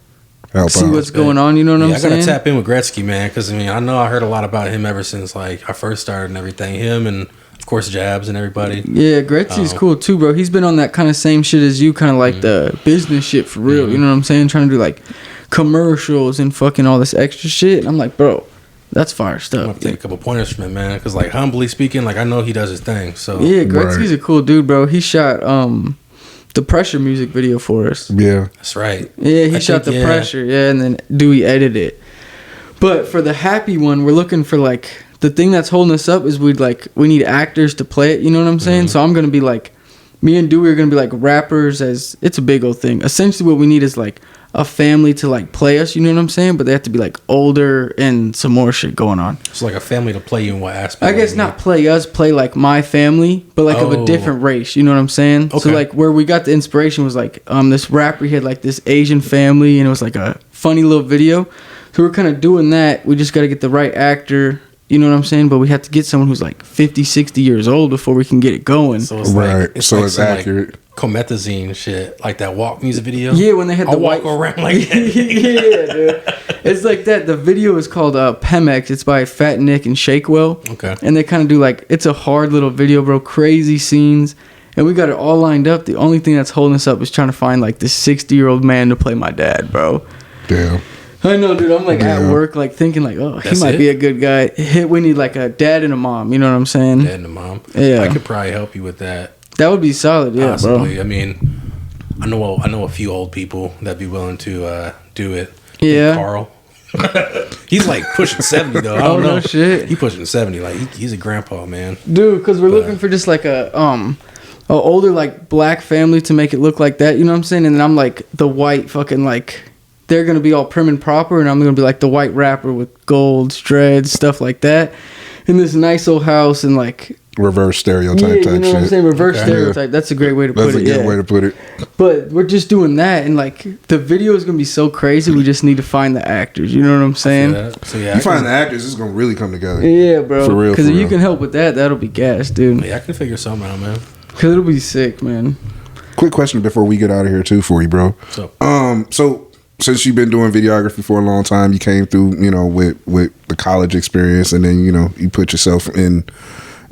Speaker 1: see what's going on. You know what I'm saying?
Speaker 3: I gotta tap in with Gretzky, man, because I mean I know I heard a lot about him ever since like I first started and everything. Him and of course Jabs and everybody.
Speaker 1: Yeah, Gretzky's cool too, bro. He's been on that kind of same shit as you, kind of like the business shit for real. You know what I'm saying? Trying to do like commercials and fucking all this extra shit. And I'm like, bro, that's fire
Speaker 3: I'm
Speaker 1: stuff.
Speaker 3: gonna take a couple pointers from him, man, because like humbly speaking, like I know he does his thing. So
Speaker 1: Yeah, Gretzky's a cool dude, bro. He shot the Pressure music video for us.
Speaker 2: Yeah.
Speaker 3: that's right.
Speaker 1: Yeah, he shot the Pressure, and then Dewey edited it. But for the happy one, we're looking for like the thing that's holding us up is we need actors to play it. You know what I'm saying? So I'm gonna be like, me and Dewey are gonna be like rappers. As it's a big old thing. Essentially, what we need is like a family to like play us. You know what I'm saying? But they have to be like older and some more shit going on.
Speaker 3: It's like a family to play you in what aspect?
Speaker 1: I guess not play us, play like my family, but like of a different race. You know what I'm saying?
Speaker 3: Okay.
Speaker 1: So like where we got the inspiration was like this rapper, he had like this Asian family, and it was like a funny little video. So we're kind of doing that. We just got to get the right actor. You know what I'm saying? But we have to get someone who's like 50, 60 years old before we can get it going.
Speaker 3: So it's
Speaker 2: Right.
Speaker 3: Like,
Speaker 2: So
Speaker 3: like
Speaker 2: it's
Speaker 3: some,
Speaker 2: accurate.
Speaker 3: Like, comethazine shit, like that walk music video.
Speaker 1: Yeah, when they had the
Speaker 3: I'll
Speaker 1: white
Speaker 3: walk around like that.
Speaker 1: yeah, dude. It's like that. The video is called Pemex. It's by Fat Nick and Shakewell.
Speaker 3: Okay.
Speaker 1: And they kind of do like, it's a hard little video, bro. Crazy scenes. And we got it all lined up. The only thing that's holding us up is trying to find like this 60-year-old man to play my dad, bro.
Speaker 2: Damn.
Speaker 1: I know, dude. I'm like at work, like thinking like, oh, he might be a good guy. We need like a dad and a mom. You know what I'm saying?
Speaker 3: Dad and a mom.
Speaker 1: Yeah.
Speaker 3: I could probably help you with that.
Speaker 1: That would be solid, yeah,
Speaker 3: Possibly.
Speaker 1: bro.
Speaker 3: I mean, I know a few old people that'd be willing to do it.
Speaker 1: Yeah.
Speaker 3: Carl. He's like pushing 70 though. I don't know.
Speaker 1: No shit.
Speaker 3: He pushing 70. Like he's a grandpa, man.
Speaker 1: Dude, because we're looking for just like a older like black family to make it look like that. You know what I'm saying? And then I'm like the white fucking like. They're going to be all prim and proper, and I'm going to be like the white rapper with gold, dreads, stuff like that. In this nice old house and like...
Speaker 2: Reverse stereotype
Speaker 1: type
Speaker 2: shit.
Speaker 1: You know what I'm saying? Reverse stereotype. That's a great way to put it.
Speaker 2: That's a good way to put it.
Speaker 1: But we're just doing that, and like the video is going to be so crazy, we just need to find the actors. You know what I'm saying?
Speaker 3: So yeah,
Speaker 2: you find the actors, it's going to really come together.
Speaker 1: Yeah, bro.
Speaker 2: For real,
Speaker 1: because if you can help with that, that'll be gas, dude.
Speaker 3: Yeah, I can figure something out, man.
Speaker 1: Because it'll be sick, man.
Speaker 2: Quick question before we get out of here, too, for you, bro. So since you've been doing videography for a long time, you came through, you know, with the college experience, and then, you know, you put yourself in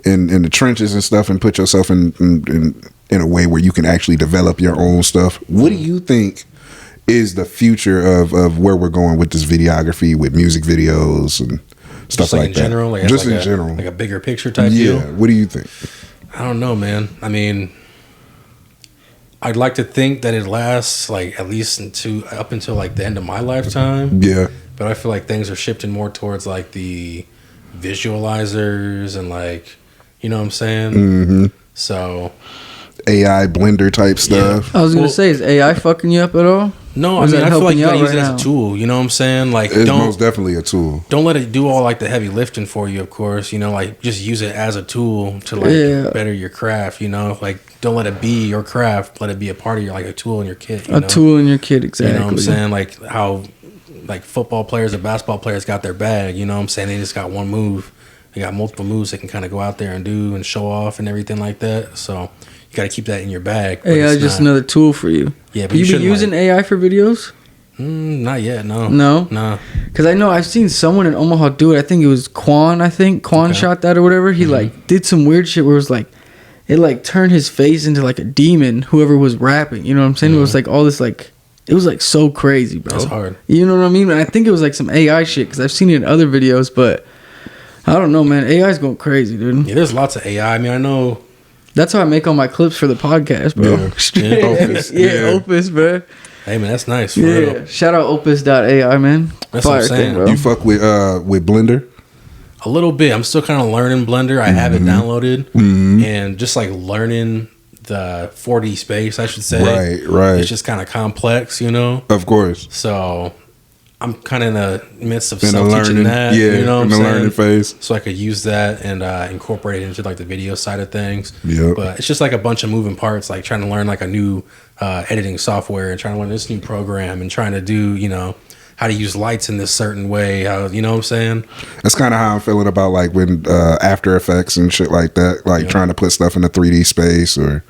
Speaker 2: the trenches and stuff, and put yourself in a way where you can actually develop your own stuff. What do you think is the future of where we're going with this videography, with music videos and stuff
Speaker 3: just like in
Speaker 2: that?
Speaker 3: general, like
Speaker 2: just
Speaker 3: like
Speaker 2: in general,
Speaker 3: like a bigger picture type deal.
Speaker 2: Yeah. What do you think?
Speaker 3: I don't know, man. I mean, I'd like to think that it lasts like at least up until like the end of my lifetime.
Speaker 2: Yeah.
Speaker 3: But I feel like things are shifting more towards like the visualizers and like, you know what I'm saying?
Speaker 2: Mm-hmm.
Speaker 3: So
Speaker 2: AI blender type stuff.
Speaker 1: I was going to say, is AI fucking you up at all?
Speaker 3: No,
Speaker 1: Or
Speaker 3: I
Speaker 1: is
Speaker 3: mean,
Speaker 1: that
Speaker 3: I feel like
Speaker 1: helping
Speaker 3: you
Speaker 1: you
Speaker 3: gotta
Speaker 1: out
Speaker 3: use it
Speaker 1: right
Speaker 3: as
Speaker 1: now?
Speaker 3: a tool. You know what I'm saying? Like,
Speaker 2: It's most definitely a tool.
Speaker 3: Don't let it do all like the heavy lifting for you, of course. You know, like just use it as a tool to like better your craft. You know, like don't let it be your craft. Let it be a part of your like a tool in your kit. You know?
Speaker 1: Tool in your kit, exactly.
Speaker 3: You know what I'm saying? Like how like football players and basketball players got their bag. You know what I'm saying? They just got one move. They got multiple moves they can kind of go out there and do and show off and everything like that. So you got to keep that in your bag.
Speaker 1: AI is just another tool for you.
Speaker 3: Yeah, but
Speaker 1: you be using AI for videos?
Speaker 3: Not yet, no.
Speaker 1: No? Because I know I've seen someone in Omaha do it. I think it was Quan, shot that or whatever. He like did some weird shit where it was like, it like turned his face into like a demon, whoever was rapping. You know what I'm saying? It was like all this like, it was like so crazy, bro.
Speaker 3: That's hard.
Speaker 1: You know what I mean? And I think it was like some AI shit because I've seen it in other videos, but I don't know, man. AI's going crazy, dude.
Speaker 3: Yeah, there's lots of AI. I mean, I know.
Speaker 1: That's how I make all my clips for the podcast, bro.
Speaker 2: Yeah. Opus.
Speaker 1: Opus, bro.
Speaker 3: Hey man, that's nice. For real.
Speaker 1: Shout out opus.ai, man.
Speaker 3: That's what I'm saying.
Speaker 1: Thing, bro.
Speaker 2: You fuck with Blender?
Speaker 3: A little bit. I'm still kind of learning Blender. I have it downloaded and just like learning the 4D space, I should say.
Speaker 2: Right.
Speaker 3: It's just kind of complex, you know.
Speaker 2: Of course.
Speaker 3: So I'm kind of in the midst of
Speaker 2: In the
Speaker 3: self-teaching
Speaker 2: learning,
Speaker 3: that.
Speaker 2: yeah,
Speaker 3: You know what
Speaker 2: in
Speaker 3: I'm
Speaker 2: the
Speaker 3: saying?
Speaker 2: learning phase.
Speaker 3: So I could use that and incorporate it into like the video side of things.
Speaker 2: Yep.
Speaker 3: But it's just like a bunch of moving parts, like trying to learn like a new editing software and trying to learn this new program and trying to do, you know, how to use lights in this certain way. How, you know what I'm saying?
Speaker 2: That's kind of how I'm feeling about like when After Effects and shit like that, like trying to put stuff in the 3D space or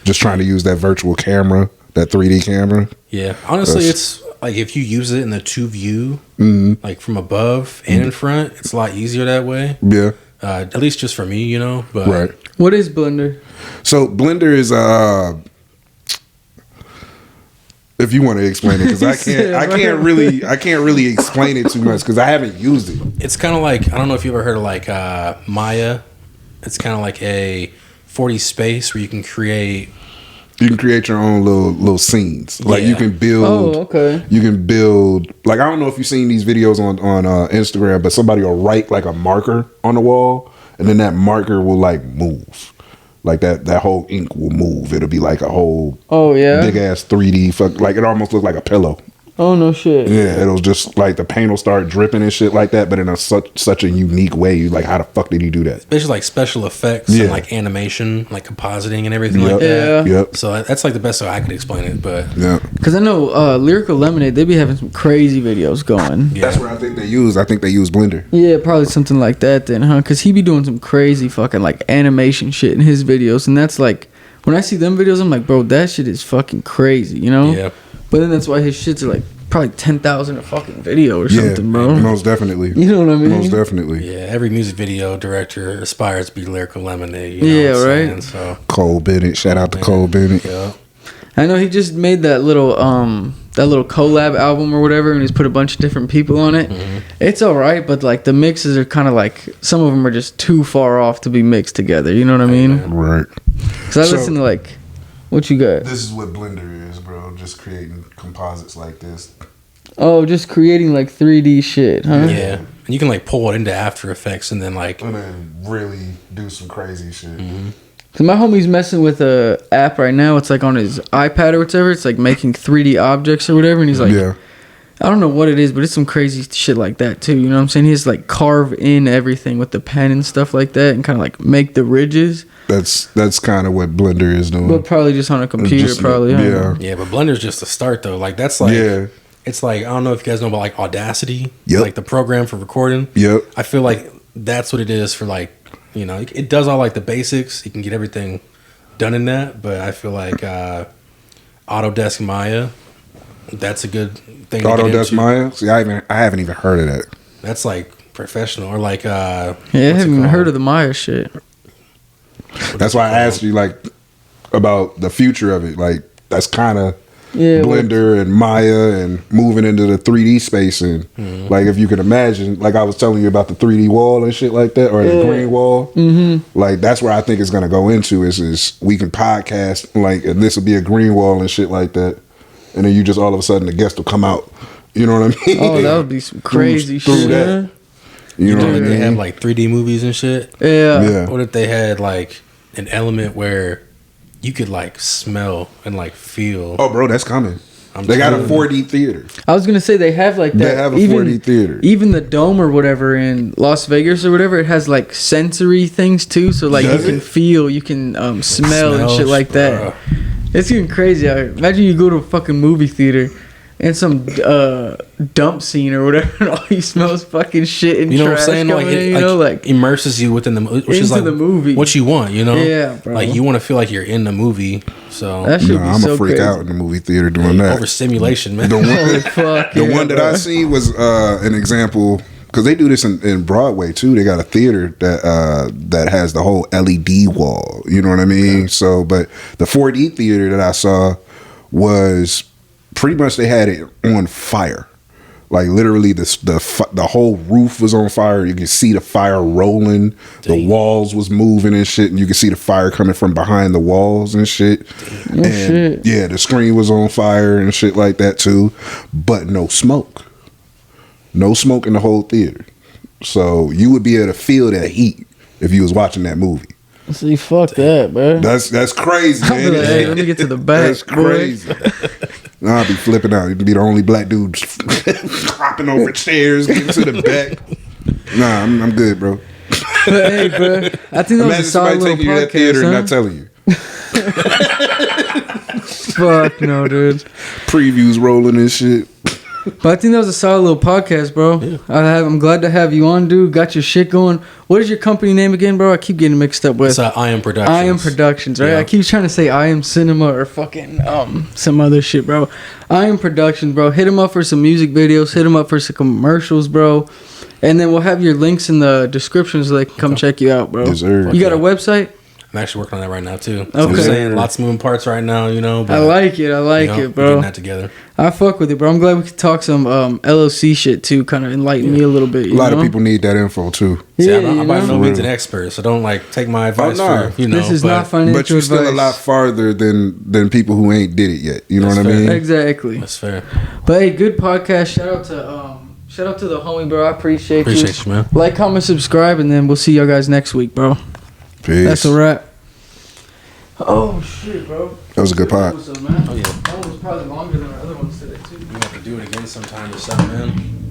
Speaker 2: just trying to use that virtual camera, that 3D camera.
Speaker 3: Yeah. Honestly, it's like if you use it in the two view,
Speaker 2: Mm-hmm.
Speaker 3: like from above and in front, it's a lot easier that way.
Speaker 2: Yeah.
Speaker 3: At least just for me, you know. But
Speaker 2: Right.
Speaker 1: What is Blender?
Speaker 2: So Blender is if you want to explain it, because I can't really explain it too much because I haven't used it.
Speaker 3: it's kind of like, I don't know if you ever heard of like Maya. It's kind of like a 4D space where you can create.
Speaker 2: You can create your own little scenes. Like you can build.
Speaker 1: Oh, okay.
Speaker 2: You can build. Like I don't know if you've seen these videos on Instagram, but somebody will write like a marker on the wall, and then that marker will like move. Like that whole ink will move. It'll be like a whole big ass 3D fuck. Like it almost looks like a pillow.
Speaker 1: Oh no shit.
Speaker 2: Yeah, it'll just like the paint will start dripping and shit like that, but in such a unique way. You like, how the fuck did he do that?
Speaker 3: Basically like special effects and like animation, like compositing and everything
Speaker 2: Yep.
Speaker 3: like that.
Speaker 1: Yeah.
Speaker 2: Yep.
Speaker 3: So that's like the best way I could explain it. But
Speaker 2: Yeah.
Speaker 1: Because I know Lyrical Lemonade, they be having some crazy videos going.
Speaker 3: yeah.
Speaker 2: That's what I think they use. I think they use Blender.
Speaker 1: Yeah, probably something like that then, huh? Because he be doing some crazy fucking like animation shit in his videos, and that's like when I see them videos, I'm like, bro, that shit is fucking crazy, you know?
Speaker 3: Yeah.
Speaker 1: But then that's why his shits are like probably 10,000 a fucking video or something, bro.
Speaker 2: Most definitely.
Speaker 1: You know what I mean?
Speaker 2: Most definitely.
Speaker 3: Yeah, every music video director aspires to be Lyrical Lemonade. You know
Speaker 1: Yeah,
Speaker 3: what I'm
Speaker 1: right.
Speaker 3: saying? So
Speaker 2: Cole Bennett. Shout out to Cole Bennett.
Speaker 3: yeah.
Speaker 1: I know he just made that little collab album or whatever, and he's put a bunch of different people on it.
Speaker 3: Mm-hmm.
Speaker 1: It's all right, but like the mixes are kind of like some of them are just too far off to be mixed together. You know what I mean?
Speaker 2: Right.
Speaker 1: Because I listen to like, what you got?
Speaker 2: This is what Blender is, bro. Just creating composites like this.
Speaker 1: Oh, just creating like 3D shit, huh?
Speaker 3: Yeah. And you can like pull it into After Effects and then like
Speaker 2: And then really do some crazy shit.
Speaker 1: Cause my homie's messing with a app right now. It's like on his iPad or whatever. It's like making 3D objects or whatever. And he's like,
Speaker 2: Yeah.
Speaker 1: I don't know what it is, but it's some crazy shit like that too. You know what I'm saying? He has to like carve in everything with the pen and stuff like that, and kind of like make the ridges.
Speaker 2: That's kind of what Blender is doing.
Speaker 1: But probably just on a computer,
Speaker 2: Just-
Speaker 1: probably. Huh?
Speaker 2: Yeah.
Speaker 3: yeah, but Blender's just the start though. Like that's like
Speaker 2: Yeah.
Speaker 3: it's like I don't know if you guys know about like Audacity,
Speaker 2: Yep.
Speaker 3: like the program for recording.
Speaker 2: Yep.
Speaker 3: I feel like that's what it is for like, you know, it does all like the basics. You can get everything done in that, but I feel like Autodesk Maya, that's a good thing. to get
Speaker 2: Autodesk
Speaker 3: into.
Speaker 2: Maya. See, I haven't even heard of that.
Speaker 3: That's like professional or like
Speaker 1: Yeah, I haven't even heard of the Maya shit.
Speaker 2: That's why I asked you like about the future of it. Like that's kind of
Speaker 1: Yeah,
Speaker 2: Blender and Maya and moving into the 3D space and like if you can imagine, like I was telling you about the 3D wall and shit like that, or the green wall. Like that's where I think it's gonna go into is we can podcast like, and this will be a green wall and shit like that, and then you just all of a sudden the guest will come out. You know what I mean?
Speaker 1: Oh, that would be some crazy
Speaker 2: Through
Speaker 1: shit.
Speaker 2: that. You
Speaker 3: You
Speaker 2: know
Speaker 3: know,
Speaker 2: what I
Speaker 3: they
Speaker 2: mean?
Speaker 3: have like 3D movies and shit.
Speaker 1: Yeah.
Speaker 2: Yeah.
Speaker 3: What if they had like an element where you could like smell and like feel?
Speaker 2: Oh, bro, that's coming.
Speaker 3: I'm
Speaker 2: They got a
Speaker 3: telling
Speaker 2: 4D theater.
Speaker 1: I was gonna say they have like that.
Speaker 2: They have a 4D theater.
Speaker 1: Even the dome or whatever in Las Vegas or whatever, it has like sensory things too. So like
Speaker 2: Does
Speaker 1: you can
Speaker 2: it?
Speaker 1: feel, you can smell and shit like that.
Speaker 3: bruh.
Speaker 1: It's even crazy. Imagine you go to a fucking movie theater and some dump scene or whatever, and all you smell is fucking shit and
Speaker 3: You know what
Speaker 1: trash
Speaker 3: I'm saying? Like
Speaker 1: coming in,
Speaker 3: it
Speaker 1: you know, like
Speaker 3: immerses you within the movie, which is
Speaker 1: into
Speaker 3: like
Speaker 1: the movie.
Speaker 3: what you want. You know?
Speaker 1: Yeah, bro.
Speaker 3: Like you want to feel like you're in the movie. So
Speaker 1: that should
Speaker 2: No,
Speaker 1: be
Speaker 2: I'm
Speaker 1: so
Speaker 2: a freak
Speaker 1: crazy.
Speaker 2: out in the movie theater doing that.
Speaker 3: overstimulation, man.
Speaker 2: The one,
Speaker 1: Holy fuck!
Speaker 2: the
Speaker 1: yeah,
Speaker 2: one that
Speaker 1: bro.
Speaker 2: I seen was an example because they do this in Broadway too. They got a theater that has the whole LED wall. You know what I mean?
Speaker 3: Okay.
Speaker 2: So, but the 4D theater that I saw was pretty much they had it on fire. Like literally, the whole roof was on fire. You could see the fire rolling. The walls was moving and shit, and you could see the fire coming from behind the walls and shit. And
Speaker 1: shit.
Speaker 2: yeah, the screen was on fire and shit like that too, but no smoke. No smoke in the whole theater. So you would be able to feel that heat if you was watching that movie.
Speaker 1: See, fuck that, bro.
Speaker 2: That's crazy,
Speaker 1: I'll be
Speaker 2: man.
Speaker 1: like, hey, let me get to the back.
Speaker 2: That's crazy. I'll be flipping out. You'd be the only black dude hopping over chairs, getting to the back. Nah, I'm good, bro.
Speaker 1: But hey, bro, I think that was a
Speaker 2: Imagine
Speaker 1: solid
Speaker 2: somebody
Speaker 1: little
Speaker 2: taking you to that theater
Speaker 1: podcast,
Speaker 2: and
Speaker 1: huh?
Speaker 2: not telling you.
Speaker 1: Fuck no, dude.
Speaker 2: Previews rolling and shit.
Speaker 1: But I think that was a solid little podcast, bro.
Speaker 3: Yeah.
Speaker 1: I'm glad to have you on, dude. Got your shit going. What is your company name again, bro? I keep getting mixed up with.
Speaker 3: It's Iam Productions.
Speaker 1: Iam Productions, right?
Speaker 3: Yeah.
Speaker 1: I keep trying to say Iam Cinema or fucking some other shit, bro. Iam Productions, bro. Hit him up for some music videos. Hit him up for some commercials, bro. And then we'll have your links in the description so they can come check you out, bro.
Speaker 2: Yes, sir.
Speaker 1: You got a website?
Speaker 3: I'm actually working on that right now too.
Speaker 1: Okay.
Speaker 3: I'm saying lots of moving parts right now, you know. But,
Speaker 1: I like it. I like
Speaker 3: you know,
Speaker 1: it,
Speaker 3: we're
Speaker 1: bro.
Speaker 3: Getting that together.
Speaker 1: I fuck with it, bro. I'm glad we could talk some LLC shit too, kind of enlighten me a little bit.
Speaker 2: A lot of people need that info too.
Speaker 3: See,
Speaker 1: Yeah,
Speaker 3: I'm by
Speaker 1: you
Speaker 3: no
Speaker 1: know?
Speaker 3: means an expert, so don't like take my advice
Speaker 2: no.
Speaker 3: for, you know.
Speaker 1: This is
Speaker 3: but
Speaker 1: not financial
Speaker 2: But you're still
Speaker 1: advice.
Speaker 2: a lot farther than people who ain't did it yet. You know
Speaker 3: That's
Speaker 2: what I mean?
Speaker 3: fair.
Speaker 1: Exactly.
Speaker 3: That's fair.
Speaker 1: But hey, good podcast. Shout out to the homie, bro. I appreciate you.
Speaker 3: Appreciate you, man.
Speaker 1: Like, comment, subscribe, and then we'll see y'all guys next week, bro.
Speaker 2: Peace.
Speaker 1: That's a wrap. Oh shit, bro.
Speaker 2: That was a good pod.
Speaker 1: Episode, man.
Speaker 3: Oh, yeah.
Speaker 1: That one was probably longer than our other ones today too.
Speaker 3: We have to do it again sometime or something, man.